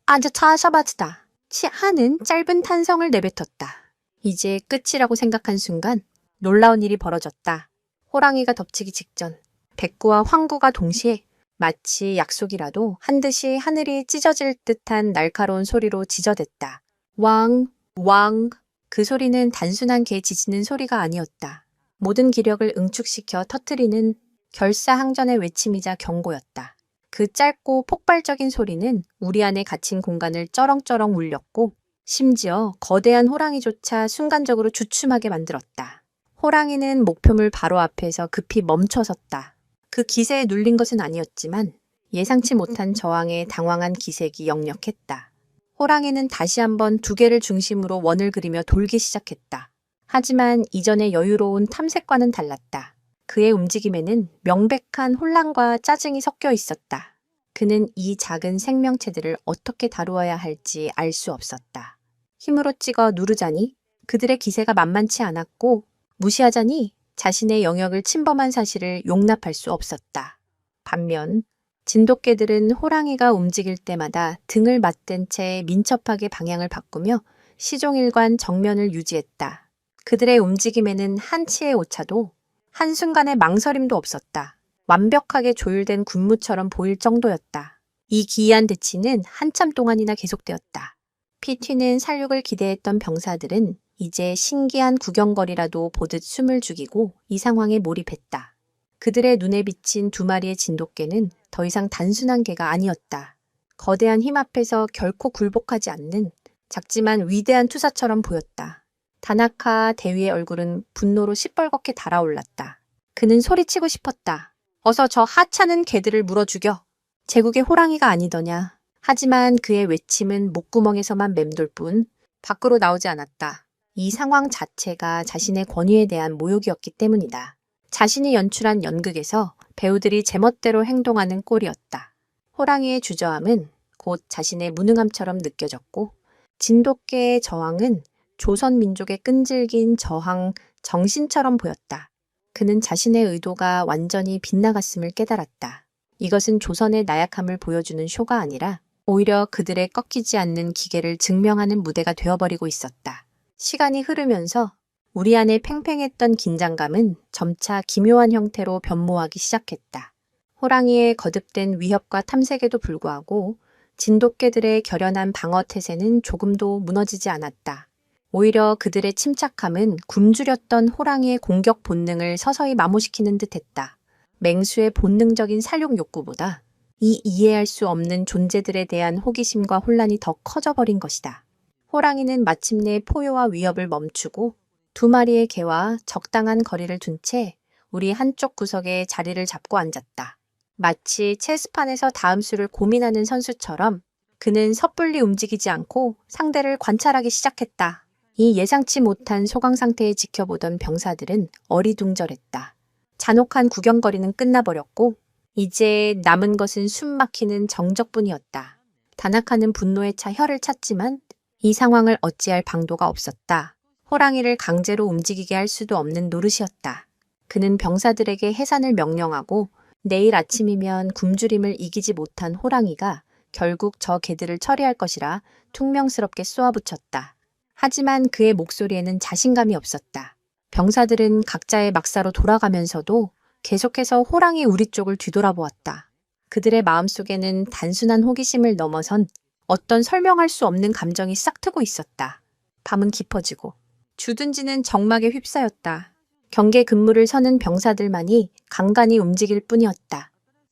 아주 차샤바즈다 하는 짧은 탄성을 내뱉었다. 이제 끝이라고 생각한 순간 놀라운 일이 벌어졌다. 호랑이가 덮치기 직전 백구와 황구가 동시에 마치 약속이라도 한 듯이 하늘이 찢어질 듯한 날카로운 소리로 지저댔다. 왕, 왕. 그 소리는 단순한 개 짖는 소리가 아니었다. 모든 기력을 응축시켜 터뜨리는 결사항전의 외침이자 경고였다. 그 짧고 폭발적인 소리는 우리 안에 갇힌 공간을 쩌렁쩌렁 울렸고 심지어 거대한 호랑이조차 순간적으로 주춤하게 만들었다. 호랑이는 목표물 바로 앞에서 급히 멈춰섰다. 그 기세에 눌린 것은 아니었지만 예상치 못한 저항에 당황한 기색이 역력했다. 호랑이는 다시 한번 두 개를 중심으로 원을 그리며 돌기 시작했다. 하지만 이전의 여유로운 탐색과는 달랐다. 그의 움직임에는 명백한 혼란과 짜증이 섞여 있었다. 그는 이 작은 생명체들을 어떻게 다루어야 할지 알 수 없었다. 힘으로 찍어 누르자니 그들의 기세가 만만치 않았고 무시하자니 자신의 영역을 침범한 사실을 용납할 수 없었다. 반면 진돗개들은 호랑이가 움직일 때마다 등을 맞댄 채 민첩하게 방향을 바꾸며 시종일관 정면을 유지했다. 그들의 움직임에는 한치의 오차도 한순간의 망설임도 없었다. 완벽하게 조율된 군무처럼 보일 정도였다. 이 기이한 대치는 한참 동안이나 계속되었다. 피 튀는 살육을 기대했던 병사들은 이제 신기한 구경거리라도 보듯 숨을 죽이고 이 상황에 몰입했다. 그들의 눈에 비친 두 마리의 진돗개는 더 이상 단순한 개가 아니었다. 거대한 힘 앞에서 결코 굴복하지 않는 작지만 위대한 투사처럼 보였다. 다나카 대위의 얼굴은 분노로 시뻘겋게 달아올랐다. 그는 소리치고 싶었다. 어서 저 하찮은 개들을 물어 죽여. 제국의 호랑이가 아니더냐. 하지만 그의 외침은 목구멍에서만 맴돌 뿐 밖으로 나오지 않았다. 이 상황 자체가 자신의 권위에 대한 모욕이었기 때문이다. 자신이 연출한 연극에서 배우들이 제멋대로 행동하는 꼴이었다. 호랑이의 주저함은 곧 자신의 무능함처럼 느껴졌고 진돗개의 저항은 조선 민족의 끈질긴 저항 정신처럼 보였다. 그는 자신의 의도가 완전히 빗나갔음을 깨달았다. 이것은 조선의 나약함을 보여주는 쇼가 아니라 오히려 그들의 꺾이지 않는 기계를 증명하는 무대가 되어버리고 있었다. 시간이 흐르면서 우리 안에 팽팽했던 긴장감은 점차 기묘한 형태로 변모하기 시작했다. 호랑이의 거듭된 위협과 탐색에도 불구하고 진돗개들의 결연한 방어 태세는 조금도 무너지지 않았다. 오히려 그들의 침착함은 굶주렸던 호랑이의 공격 본능을 서서히 마모시키는 듯했다. 맹수의 본능적인 살육 욕구보다 이 이해할 수 없는 존재들에 대한 호기심과 혼란이 더 커져버린 것이다. 호랑이는 마침내 포효와 위협을 멈추고 두 마리의 개와 적당한 거리를 둔 채 우리 한쪽 구석에 자리를 잡고 앉았다. 마치 체스판에서 다음 수를 고민하는 선수처럼 그는 섣불리 움직이지 않고 상대를 관찰하기 시작했다. 이 예상치 못한 소강 상태에 지켜보던 병사들은 어리둥절했다. 잔혹한 구경거리는 끝나버렸고 이제 남은 것은 숨 막히는 정적뿐이었다. 다나카는 분노에 차 혀를 찼지만 이 상황을 어찌할 방도가 없었다. 호랑이를 강제로 움직이게 할 수도 없는 노릇이었다. 그는 병사들에게 해산을 명령하고 내일 아침이면 굶주림을 이기지 못한 호랑이가 결국 저 개들을 처리할 것이라 퉁명스럽게 쏘아붙였다. 하지만 그의 목소리에는 자신감이 없었다. 병사들은 각자의 막사로 돌아가면서도 계속해서 호랑이 우리 쪽을 뒤돌아보았다. 그들의 마음속에는 단순한 호기심을 넘어선 어떤 설명할 수 없는 감정이 싹트고 있었다. 밤은 깊어지고 주둔지는 적막에 휩싸였다. 경계 근무를 서는 병사들만이 간간히 움직일 뿐이었다.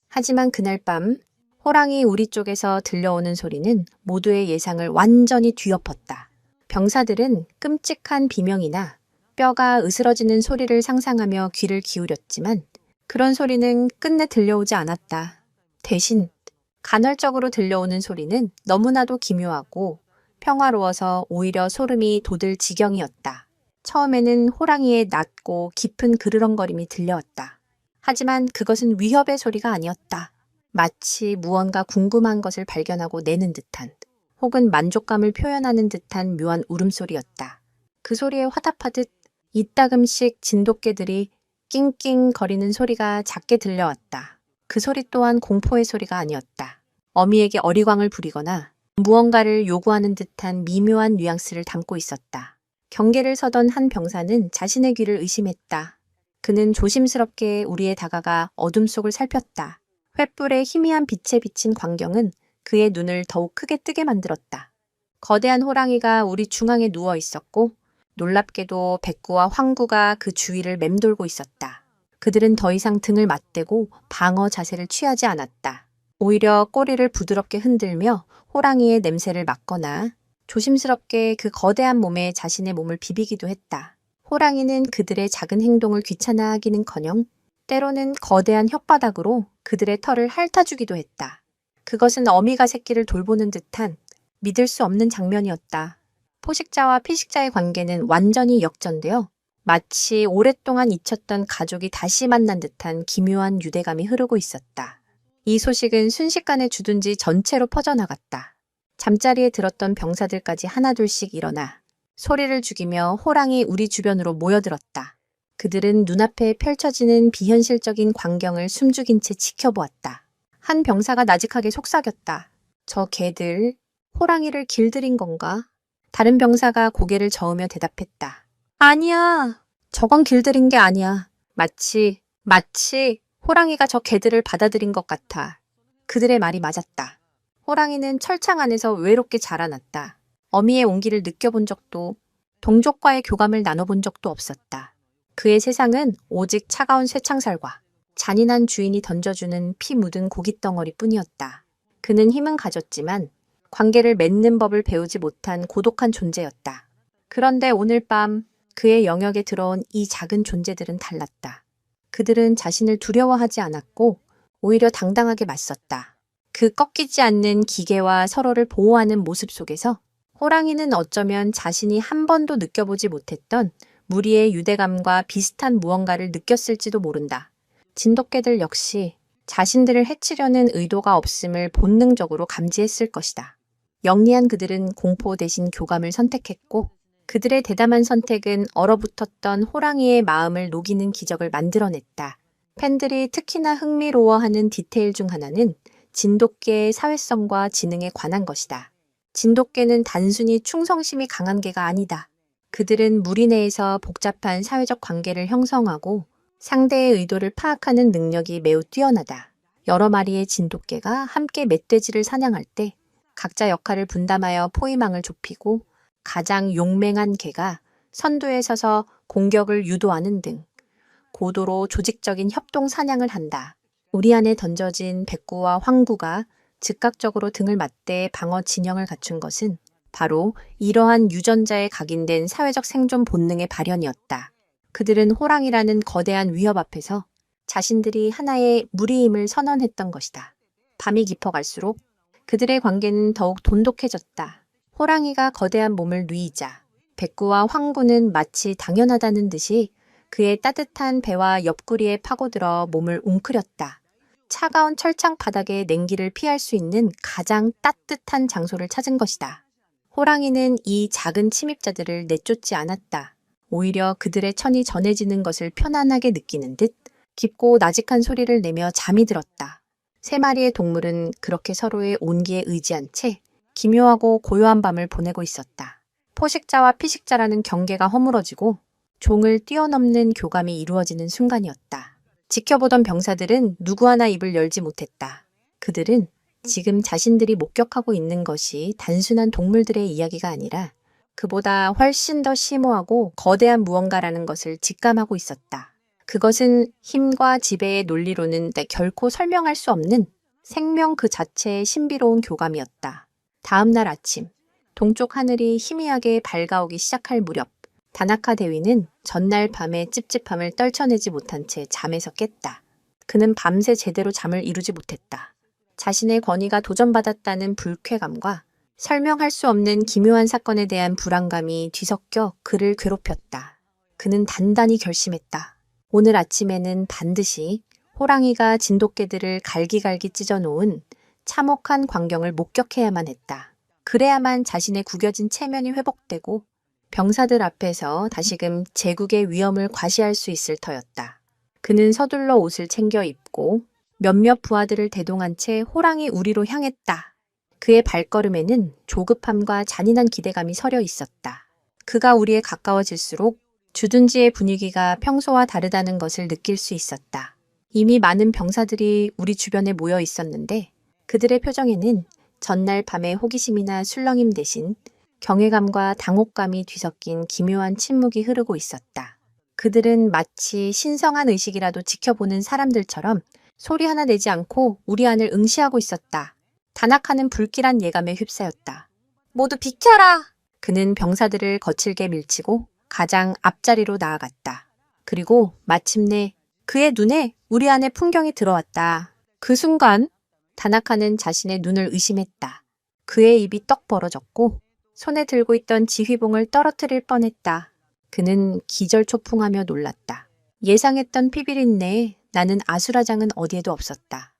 하지만 그날 밤 호랑이 우리 쪽에서 들려오는 소리는 모두의 예상을 완전히 뒤엎었다. 병사들은 끔찍한 비명이나 뼈가 으스러지는 소리를 상상하며 귀를 기울였지만 그런 소리는 끝내 들려오지 않았다. 대신 간헐적으로 들려오는 소리는 너무나도 기묘하고 평화로워서 오히려 소름이 돋을 지경이었다. 처음에는 호랑이의 낮고 깊은 그르렁거림이 들려왔다. 하지만 그것은 위협의 소리가 아니었다. 마치 무언가 궁금한 것을 발견하고 내는 듯한 혹은 만족감을 표현하는 듯한 묘한 울음소리였다. 그 소리에 화답하듯 이따금씩 진돗개들이 낑낑거리는 소리가 작게 들려왔다. 그 소리 또한 공포의 소리가 아니었다. 어미에게 어리광을 부리거나 무언가를 요구하는 듯한 미묘한 뉘앙스를 담고 있었다. 경계를 서던 한 병사는 자신의 귀를 의심했다. 그는 조심스럽게 우리에 다가가 어둠 속을 살폈다. 횃불의 희미한 빛에 비친 광경은 그의 눈을 더욱 크게 뜨게 만들었다. 거대한 호랑이가 우리 중앙에 누워 있었고 놀랍게도 백구와 황구가 그 주위를 맴돌고 있었다. 그들은 더 이상 등을 맞대고 방어 자세를 취하지 않았다. 오히려 꼬리를 부드럽게 흔들며 호랑이의 냄새를 맡거나 조심스럽게 그 거대한 몸에 자신의 몸을 비비기도 했다. 호랑이는 그들의 작은 행동을 귀찮아하기는커녕 때로는 거대한 혓바닥으로 그들의 털을 핥아주기도 했다. 그것은 어미가 새끼를 돌보는 듯한 믿을 수 없는 장면이었다. 포식자와 피식자의 관계는 완전히 역전되어 마치 오랫동안 잊혔던 가족이 다시 만난 듯한 기묘한 유대감이 흐르고 있었다. 이 소식은 순식간에 주둔지 전체로 퍼져나갔다. 잠자리에 들었던 병사들까지 하나둘씩 일어나 소리를 죽이며 호랑이 우리 주변으로 모여들었다. 그들은 눈앞에 펼쳐지는 비현실적인 광경을 숨죽인 채 지켜보았다. 한 병사가 나직하게 속삭였다. 저 개들, 호랑이를 길들인 건가? 다른 병사가 고개를 저으며 대답했다. 아니야. 저건 길들인 게 아니야. 마치 호랑이가 저 개들을 받아들인 것 같아. 그들의 말이 맞았다. 호랑이는 철창 안에서 외롭게 자라났다. 어미의 온기를 느껴본 적도, 동족과의 교감을 나눠본 적도 없었다. 그의 세상은 오직 차가운 쇠창살과 잔인한 주인이 던져주는 피 묻은 고깃덩어리 뿐이었다. 그는 힘은 가졌지만 관계를 맺는 법을 배우지 못한 고독한 존재였다. 그런데 오늘 밤 그의 영역에 들어온 이 작은 존재들은 달랐다. 그들은 자신을 두려워하지 않았고 오히려 당당하게 맞섰다. 그 꺾이지 않는 기계와 서로를 보호하는 모습 속에서 호랑이는 어쩌면 자신이 한 번도 느껴보지 못했던 무리의 유대감과 비슷한 무언가를 느꼈을지도 모른다. 진돗개들 역시 자신들을 해치려는 의도가 없음을 본능적으로 감지했을 것이다. 영리한 그들은 공포 대신 교감을 선택했고 그들의 대담한 선택은 얼어붙었던 호랑이의 마음을 녹이는 기적을 만들어냈다. 팬들이 특히나 흥미로워하는 디테일 중 하나는 진돗개의 사회성과 지능에 관한 것이다. 진돗개는 단순히 충성심이 강한 개가 아니다. 그들은 무리 내에서 복잡한 사회적 관계를 형성하고 상대의 의도를 파악하는 능력이 매우 뛰어나다. 여러 마리의 진돗개가 함께 멧돼지를 사냥할 때 각자 역할을 분담하여 포위망을 좁히고 가장 용맹한 개가 선두에 서서 공격을 유도하는 등 고도로 조직적인 협동 사냥을 한다. 우리 안에 던져진 백구와 황구가 즉각적으로 등을 맞대 방어 진영을 갖춘 것은 바로 이러한 유전자에 각인된 사회적 생존 본능의 발현이었다. 그들은 호랑이라는 거대한 위협 앞에서 자신들이 하나의 무리임을 선언했던 것이다. 밤이 깊어갈수록 그들의 관계는 더욱 돈독해졌다. 호랑이가 거대한 몸을 누이자 백구와 황구는 마치 당연하다는 듯이 그의 따뜻한 배와 옆구리에 파고들어 몸을 웅크렸다. 차가운 철창 바닥의 냉기를 피할 수 있는 가장 따뜻한 장소를 찾은 것이다. 호랑이는 이 작은 침입자들을 내쫓지 않았다. 오히려 그들의 천이 전해지는 것을 편안하게 느끼는 듯 깊고 나직한 소리를 내며 잠이 들었다. 세 마리의 동물은 그렇게 서로의 온기에 의지한 채 기묘하고 고요한 밤을 보내고 있었다. 포식자와 피식자라는 경계가 허물어지고 종을 뛰어넘는 교감이 이루어지는 순간이었다. 지켜보던 병사들은 누구 하나 입을 열지 못했다. 그들은 지금 자신들이 목격하고 있는 것이 단순한 동물들의 이야기가 아니라 그보다 훨씬 더 심오하고 거대한 무언가라는 것을 직감하고 있었다. 그것은 힘과 지배의 논리로는 결코 설명할 수 없는 생명 그 자체의 신비로운 교감이었다. 다음 날 아침, 동쪽 하늘이 희미하게 밝아오기 시작할 무렵, 다나카 대위는 전날 밤의 찝찝함을 떨쳐내지 못한 채 잠에서 깼다. 그는 밤새 제대로 잠을 이루지 못했다. 자신의 권위가 도전받았다는 불쾌감과 설명할 수 없는 기묘한 사건에 대한 불안감이 뒤섞여 그를 괴롭혔다. 그는 단단히 결심했다. 오늘 아침에는 반드시 호랑이가 진돗개들을 갈기갈기 찢어놓은 참혹한 광경을 목격해야만 했다. 그래야만 자신의 구겨진 체면이 회복되고 병사들 앞에서 다시금 제국의 위험을 과시할 수 있을 터였다. 그는 서둘러 옷을 챙겨 입고 몇몇 부하들을 대동한 채 호랑이 우리로 향했다. 그의 발걸음에는 조급함과 잔인한 기대감이 서려 있었다. 그가 우리에 가까워질수록 주둔지의 분위기가 평소와 다르다는 것을 느낄 수 있었다. 이미 많은 병사들이 우리 주변에 모여 있었는데 그들의 표정에는 전날 밤의 호기심이나 술렁임 대신 경외감과 당혹감이 뒤섞인 기묘한 침묵이 흐르고 있었다. 그들은 마치 신성한 의식이라도 지켜보는 사람들처럼 소리 하나 내지 않고 우리 안을 응시하고 있었다. 다나카는 불길한 예감에 휩싸였다. 모두 비켜라! 그는 병사들을 거칠게 밀치고 가장 앞자리로 나아갔다. 그리고 마침내 그의 눈에 우리 안의 풍경이 들어왔다. 그 순간 다나카는 자신의 눈을 의심했다. 그의 입이 떡 벌어졌고 손에 들고 있던 지휘봉을 떨어뜨릴 뻔했다. 그는 기절초풍하며 놀랐다. 예상했던 피비린내에 나는 아수라장은 어디에도 없었다.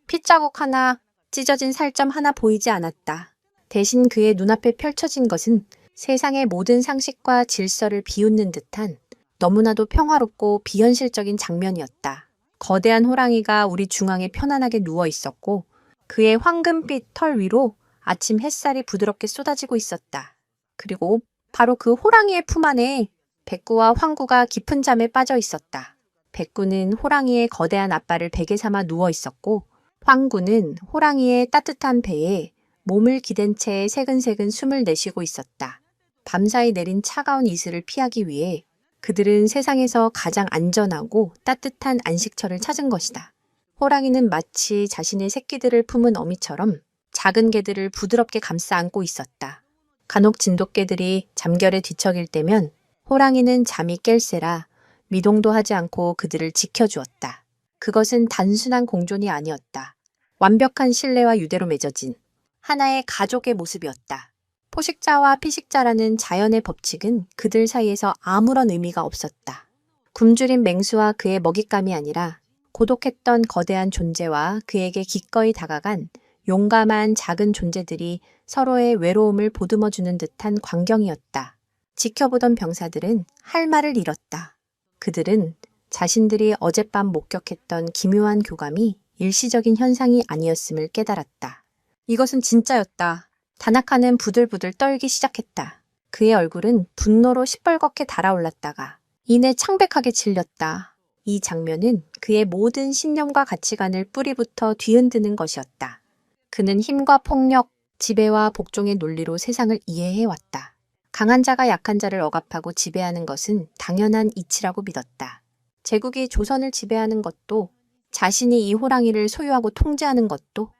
핏자국 하나, 찢어진 살점 하나 보이지 않았다. 대신 그의 눈앞에 펼쳐진 것은 세상의 모든 상식과 질서를 비웃는 듯한 너무나도 평화롭고 비현실적인 장면이었다. 거대한 호랑이가 우리 중앙에 편안하게 누워 있었고 그의 황금빛 털 위로 아침 햇살이 부드럽게 쏟아지고 있었다. 그리고 바로 그 호랑이의 품 안에 백구와 황구가 깊은 잠에 빠져 있었다. 백구는 호랑이의 거대한 앞발을 베개 삼아 누워 있었고 황구는 호랑이의 따뜻한 배에 몸을 기댄 채 새근새근 숨을 내쉬고 있었다. 밤사이 내린 차가운 이슬을 피하기 위해 그들은 세상에서 가장 안전하고 따뜻한 안식처를 찾은 것이다. 호랑이는 마치 자신의 새끼들을 품은 어미처럼 작은 개들을 부드럽게 감싸 안고 있었다. 간혹 진돗개들이 잠결에 뒤척일 때면 호랑이는 잠이 깰새라 미동도 하지 않고 그들을 지켜주었다. 그것은 단순한 공존이 아니었다. 완벽한 신뢰와 유대로 맺어진 하나의 가족의 모습이었다. 포식자와 피식자라는 자연의 법칙은 그들 사이에서 아무런 의미가 없었다. 굶주린 맹수와 그의 먹잇감이 아니라 고독했던 거대한 존재와 그에게 기꺼이 다가간 용감한 작은 존재들이 서로의 외로움을 보듬어주는 듯한 광경이었다. 지켜보던 병사들은 할 말을 잃었다. 그들은 자신들이 어젯밤 목격했던 기묘한 교감이 일시적인 현상이 아니었음을 깨달았다. 이것은 진짜였다. 다나카는 부들부들 떨기 시작했다. 그의 얼굴은 분노로 시뻘겋게 달아올랐다가 이내 창백하게 질렸다. 이 장면은 그의 모든 신념과 가치관을 뿌리부터 뒤흔드는 것이었다. 그는 힘과 폭력, 지배와 복종의 논리로 세상을 이해해왔다. 강한 자가 약한 자를 억압하고 지배하는 것은 당연한 이치라고 믿었다. 제국이 조선을 지배하는 것도, 자신이 이 호랑이를 소유하고 통제하는 것도,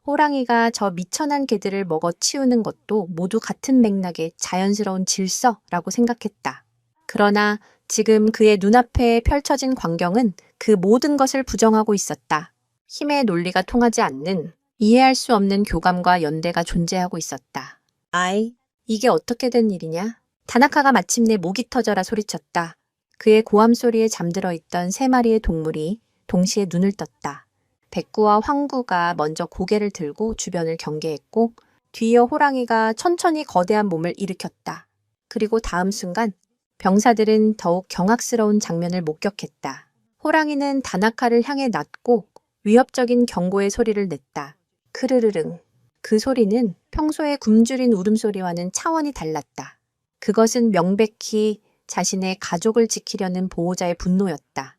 호랑이가 저 미천한 개들을 먹어 치우는 것도 모두 같은 맥락의 자연스러운 질서라고 생각했다. 그러나 지금 그의 눈앞에 펼쳐진 광경은 그 모든 것을 부정하고 있었다. 힘의 논리가 통하지 않는, 이해할 수 없는 교감과 연대가 존재하고 있었다. 아이, 이게 어떻게 된 일이냐? 다나카가 마침내 목이 터져라 소리쳤다. 그의 고함 소리에 잠들어 있던 3마리의 동물이 동시에 눈을 떴다. 백구와 황구가 먼저 고개를 들고 주변을 경계했고 뒤이어 호랑이가 천천히 거대한 몸을 일으켰다. 그리고 다음 순간 병사들은 더욱 경악스러운 장면을 목격했다. 호랑이는 다나카를 향해 낮고 위협적인 경고의 소리를 냈다. 크르르릉. 그 소리는 평소의 굶주린 울음소리와는 차원이 달랐다. 그것은 명백히 자신의 가족을 지키려는 보호자의 분노였다.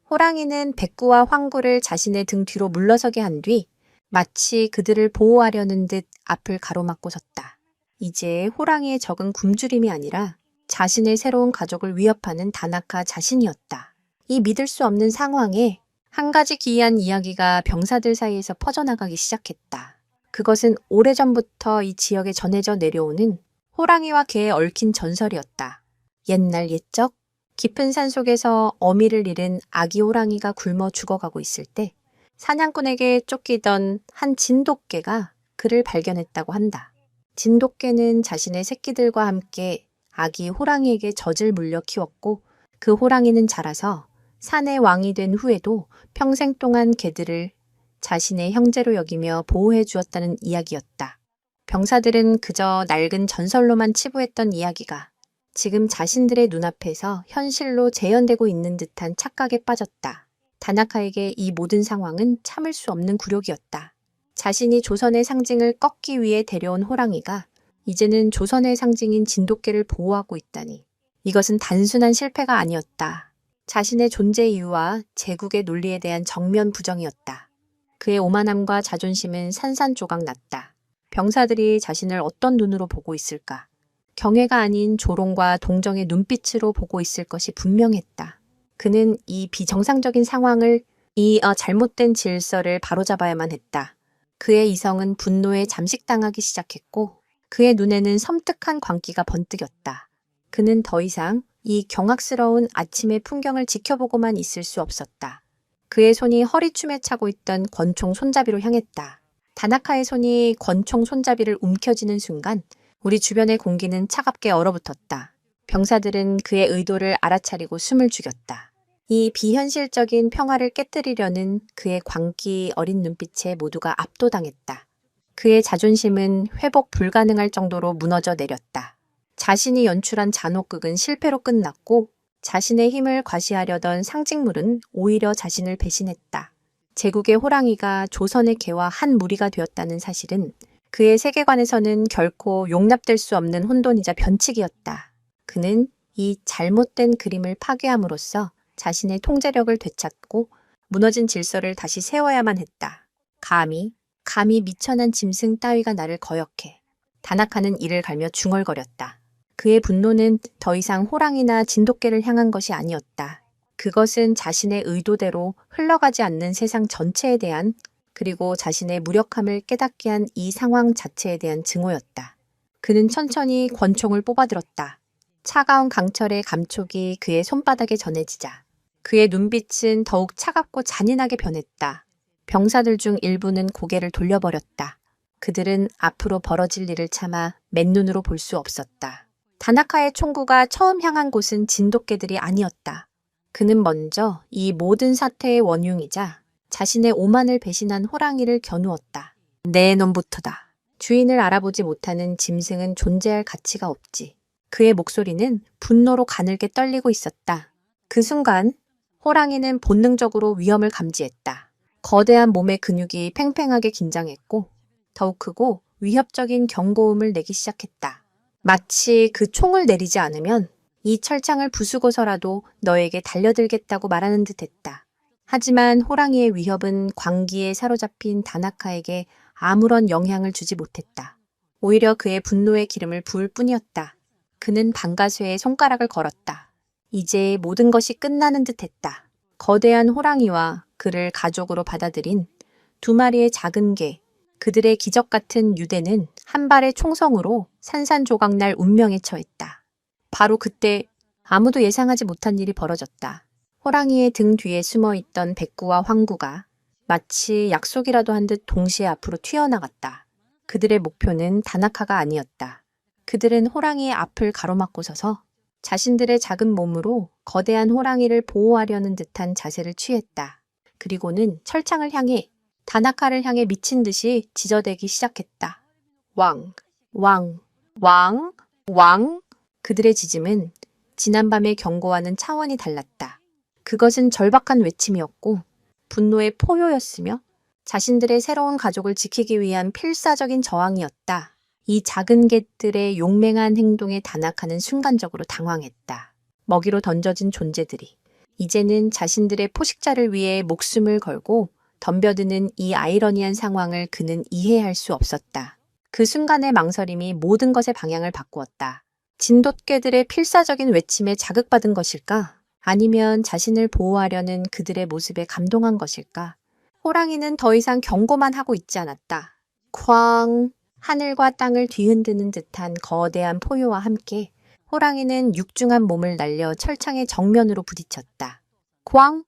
호랑이는 백구와 황구를 자신의 등 뒤로 물러서게 한 뒤 마치 그들을 보호하려는 듯 앞을 가로막고 섰다. 이제 호랑이의 적은 굶주림이 아니라 자신의 새로운 가족을 위협하는 다나카 자신이었다. 이 믿을 수 없는 상황에 한 가지 기이한 이야기가 병사들 사이에서 퍼져나가기 시작했다. 그것은 오래전부터 이 지역에 전해져 내려오는 호랑이와 개에 얽힌 전설이었다. 옛날 옛적 깊은 산속에서 어미를 잃은 아기 호랑이가 굶어 죽어가고 있을 때 사냥꾼에게 쫓기던 한 진돗개가 그를 발견했다고 한다. 진돗개는 자신의 새끼들과 함께 아기 호랑이에게 젖을 물려 키웠고 그 호랑이는 자라서 산의 왕이 된 후에도 평생 동안 개들을 자신의 형제로 여기며 보호해 주었다는 이야기였다. 병사들은 그저 낡은 전설로만 치부했던 이야기가 지금 자신들의 눈앞에서 현실로 재현되고 있는 듯한 착각에 빠졌다. 다나카에게 이 모든 상황은 참을 수 없는 굴욕이었다. 자신이 조선의 상징을 꺾기 위해 데려온 호랑이가 이제는 조선의 상징인 진돗개를 보호하고 있다니. 이것은 단순한 실패가 아니었다. 자신의 존재 이유와 제국의 논리에 대한 정면 부정이었다. 그의 오만함과 자존심은 산산조각 났다. 병사들이 자신을 어떤 눈으로 보고 있을까? 경애가 아닌 조롱과 동정의 눈빛으로 보고 있을 것이 분명했다. 그는 이 비정상적인 상황을, 이 잘못된 질서를 바로잡아야만 했다. 그의 이성은 분노에 잠식당하기 시작했고 그의 눈에는 섬뜩한 광기가 번뜩였다. 그는 더 이상 이 경악스러운 아침의 풍경을 지켜보고만 있을 수 없었다. 그의 손이 허리춤에 차고 있던 권총 손잡이로 향했다. 다나카의 손이 권총 손잡이를 움켜쥐는 순간 우리 주변의 공기는 차갑게 얼어붙었다. 병사들은 그의 의도를 알아차리고 숨을 죽였다. 이 비현실적인 평화를 깨뜨리려는 그의 광기 어린 눈빛에 모두가 압도당했다. 그의 자존심은 회복 불가능할 정도로 무너져 내렸다. 자신이 연출한 잔혹극은 실패로 끝났고 자신의 힘을 과시하려던 상징물은 오히려 자신을 배신했다. 제국의 호랑이가 조선의 개와 한 무리가 되었다는 사실은 그의 세계관에서는 결코 용납될 수 없는 혼돈이자 변칙이었다. 그는 이 잘못된 그림을 파괴함으로써 자신의 통제력을 되찾고 무너진 질서를 다시 세워야만 했다. 감히 미천한 짐승 따위가 나를 거역해. 다나카는 이를 갈며 중얼거렸다. 그의 분노는 더 이상 호랑이나 진돗개를 향한 것이 아니었다. 그것은 자신의 의도대로 흘러가지 않는 세상 전체에 대한, 그리고 자신의 무력함을 깨닫게 한 이 상황 자체에 대한 증오였다. 그는 천천히 권총을 뽑아들었다. 차가운 강철의 감촉이 그의 손바닥에 전해지자 그의 눈빛은 더욱 차갑고 잔인하게 변했다. 병사들 중 일부는 고개를 돌려버렸다. 그들은 앞으로 벌어질 일을 참아 맨눈으로 볼 수 없었다. 다나카의 총구가 처음 향한 곳은 진돗개들이 아니었다. 그는 먼저 이 모든 사태의 원흉이자 자신의 오만을 배신한 호랑이를 겨누었다. 내 놈부터다. 주인을 알아보지 못하는 짐승은 존재할 가치가 없지. 그의 목소리는 분노로 가늘게 떨리고 있었다. 그 순간 호랑이는 본능적으로 위험을 감지했다. 거대한 몸의 근육이 팽팽하게 긴장했고 더욱 크고 위협적인 경고음을 내기 시작했다. 마치 그 총을 내리지 않으면 이 철창을 부수고서라도 너에게 달려들겠다고 말하는 듯했다. 하지만 호랑이의 위협은 광기에 사로잡힌 다나카에게 아무런 영향을 주지 못했다. 오히려 그의 분노의 기름을 부을 뿐이었다. 그는 방가쇠에 손가락을 걸었다. 이제 모든 것이 끝나는 듯했다. 거대한 호랑이와 그를 가족으로 받아들인 두 마리의 작은 개, 그들의 기적 같은 유대는 한 발의 총성으로 산산조각날 운명에 처했다. 바로 그때 아무도 예상하지 못한 일이 벌어졌다. 호랑이의 등 뒤에 숨어있던 백구와 황구가 마치 약속이라도 한 듯 동시에 앞으로 튀어나갔다. 그들의 목표는 다나카가 아니었다. 그들은 호랑이의 앞을 가로막고 서서 자신들의 작은 몸으로 거대한 호랑이를 보호하려는 듯한 자세를 취했다. 그리고는 철창을 향해 다나카를 향해 미친 듯이 지저대기 시작했다. 왕, 왕, 왕, 왕. 그들의 짖음은 지난밤의 경고와는 차원이 달랐다. 그것은 절박한 외침이었고 분노의 포효였으며 자신들의 새로운 가족을 지키기 위한 필사적인 저항이었다. 이 작은 개들의 용맹한 행동에 다나카는 순간적으로 당황했다. 먹이로 던져진 존재들이 이제는 자신들의 포식자를 위해 목숨을 걸고 덤벼드는 이 아이러니한 상황을 그는 이해할 수 없었다. 그 순간의 망설임이 모든 것의 방향을 바꾸었다. 진돗개들의 필사적인 외침에 자극받은 것일까? 아니면 자신을 보호하려는 그들의 모습에 감동한 것일까? 호랑이는 더 이상 경고만 하고 있지 않았다. 쾅! 하늘과 땅을 뒤흔드는 듯한 거대한 포효와 함께 호랑이는 육중한 몸을 날려 철창의 정면으로 부딪혔다. 쾅!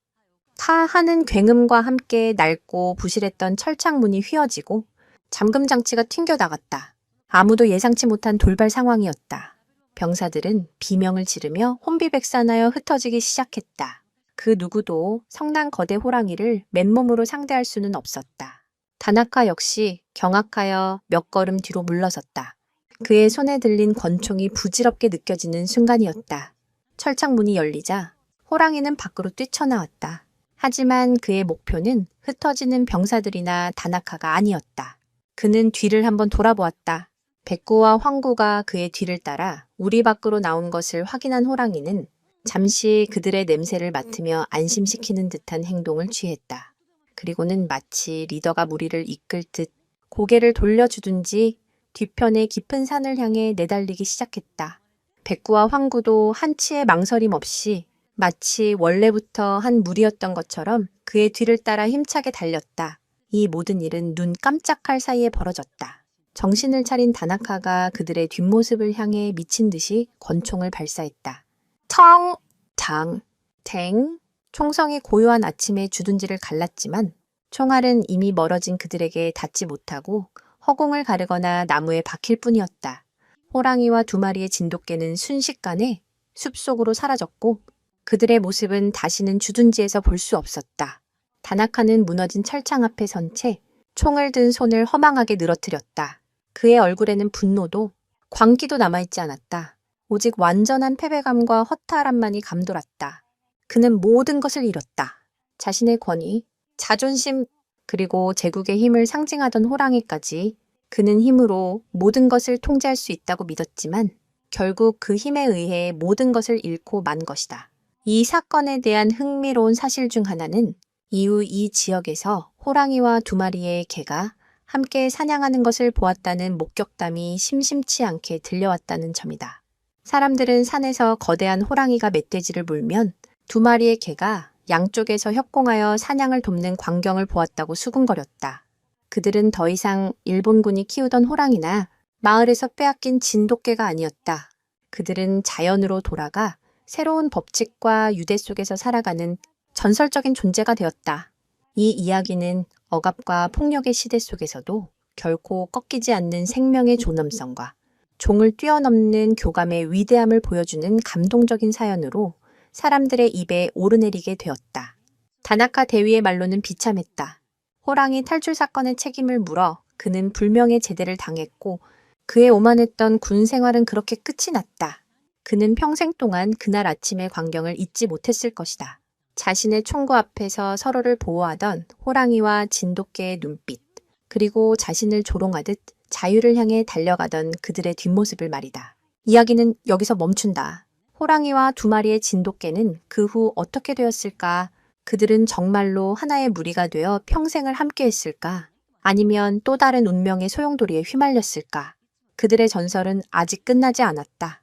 타 하는 굉음과 함께 낡고 부실했던 철창문이 휘어지고 잠금 장치가 튕겨 나갔다. 아무도 예상치 못한 돌발 상황이었다. 병사들은 비명을 지르며 혼비백산하여 흩어지기 시작했다. 그 누구도 성난 거대 호랑이를 맨몸으로 상대할 수는 없었다. 다나카 역시 경악하여 몇 걸음 뒤로 물러섰다. 그의 손에 들린 권총이 부질없게 느껴지는 순간이었다. 철창문이 열리자 호랑이는 밖으로 뛰쳐나왔다. 하지만 그의 목표는 흩어지는 병사들이나 다나카가 아니었다. 그는 뒤를 한번 돌아보았다. 백구와 황구가 그의 뒤를 따라 우리 밖으로 나온 것을 확인한 호랑이는 잠시 그들의 냄새를 맡으며 안심시키는 듯한 행동을 취했다. 그리고는 마치 리더가 무리를 이끌 듯 고개를 돌려주든지 뒤편의 깊은 산을 향해 내달리기 시작했다. 백구와 황구도 한치의 망설임 없이 마치 원래부터 한 무리였던 것처럼 그의 뒤를 따라 힘차게 달렸다. 이 모든 일은 눈 깜짝할 사이에 벌어졌다. 정신을 차린 다나카가 그들의 뒷모습을 향해 미친 듯이 권총을 발사했다. 텅! 당! 탱! 총성이 고요한 아침에 주둔지를 갈랐지만 총알은 이미 멀어진 그들에게 닿지 못하고 허공을 가르거나 나무에 박힐 뿐이었다. 호랑이와 두 마리의 진돗개는 순식간에 숲속으로 사라졌고 그들의 모습은 다시는 주둔지에서 볼 수 없었다. 다나카는 무너진 철창 앞에 선 채 총을 든 손을 허망하게 늘어뜨렸다. 그의 얼굴에는 분노도 광기도 남아있지 않았다. 오직 완전한 패배감과 허탈함만이 감돌았다. 그는 모든 것을 잃었다. 자신의 권위, 자존심, 그리고 제국의 힘을 상징하던 호랑이까지 그는 힘으로 모든 것을 통제할 수 있다고 믿었지만 결국 그 힘에 의해 모든 것을 잃고 만 것이다. 이 사건에 대한 흥미로운 사실 중 하나는 이후 이 지역에서 호랑이와 두 마리의 개가 함께 사냥하는 것을 보았다는 목격담이 심심치 않게 들려왔다는 점이다. 사람들은 산에서 거대한 호랑이가 멧돼지를 물면 두 마리의 개가 양쪽에서 협공하여 사냥을 돕는 광경을 보았다고 수군거렸다. 그들은 더 이상 일본군이 키우던 호랑이나 마을에서 빼앗긴 진돗개가 아니었다. 그들은 자연으로 돌아가 새로운 법칙과 유대 속에서 살아가는 전설적인 존재가 되었다. 이 이야기는 억압과 폭력의 시대 속에서도 결코 꺾이지 않는 생명의 존엄성과 종을 뛰어넘는 교감의 위대함을 보여주는 감동적인 사연으로 사람들의 입에 오르내리게 되었다. 다나카 대위의 말로는 비참했다. 호랑이 탈출 사건의 책임을 물어 그는 불명예 제대를 당했고 그의 오만했던 군 생활은 그렇게 끝이 났다. 그는 평생 동안 그날 아침의 광경을 잊지 못했을 것이다. 자신의 총구 앞에서 서로를 보호하던 호랑이와 진돗개의 눈빛, 그리고 자신을 조롱하듯 자유를 향해 달려가던 그들의 뒷모습을 말이다. 이야기는 여기서 멈춘다. 호랑이와 두 마리의 진돗개는 그 후 어떻게 되었을까? 그들은 정말로 하나의 무리가 되어 평생을 함께했을까? 아니면 또 다른 운명의 소용돌이에 휘말렸을까? 그들의 전설은 아직 끝나지 않았다.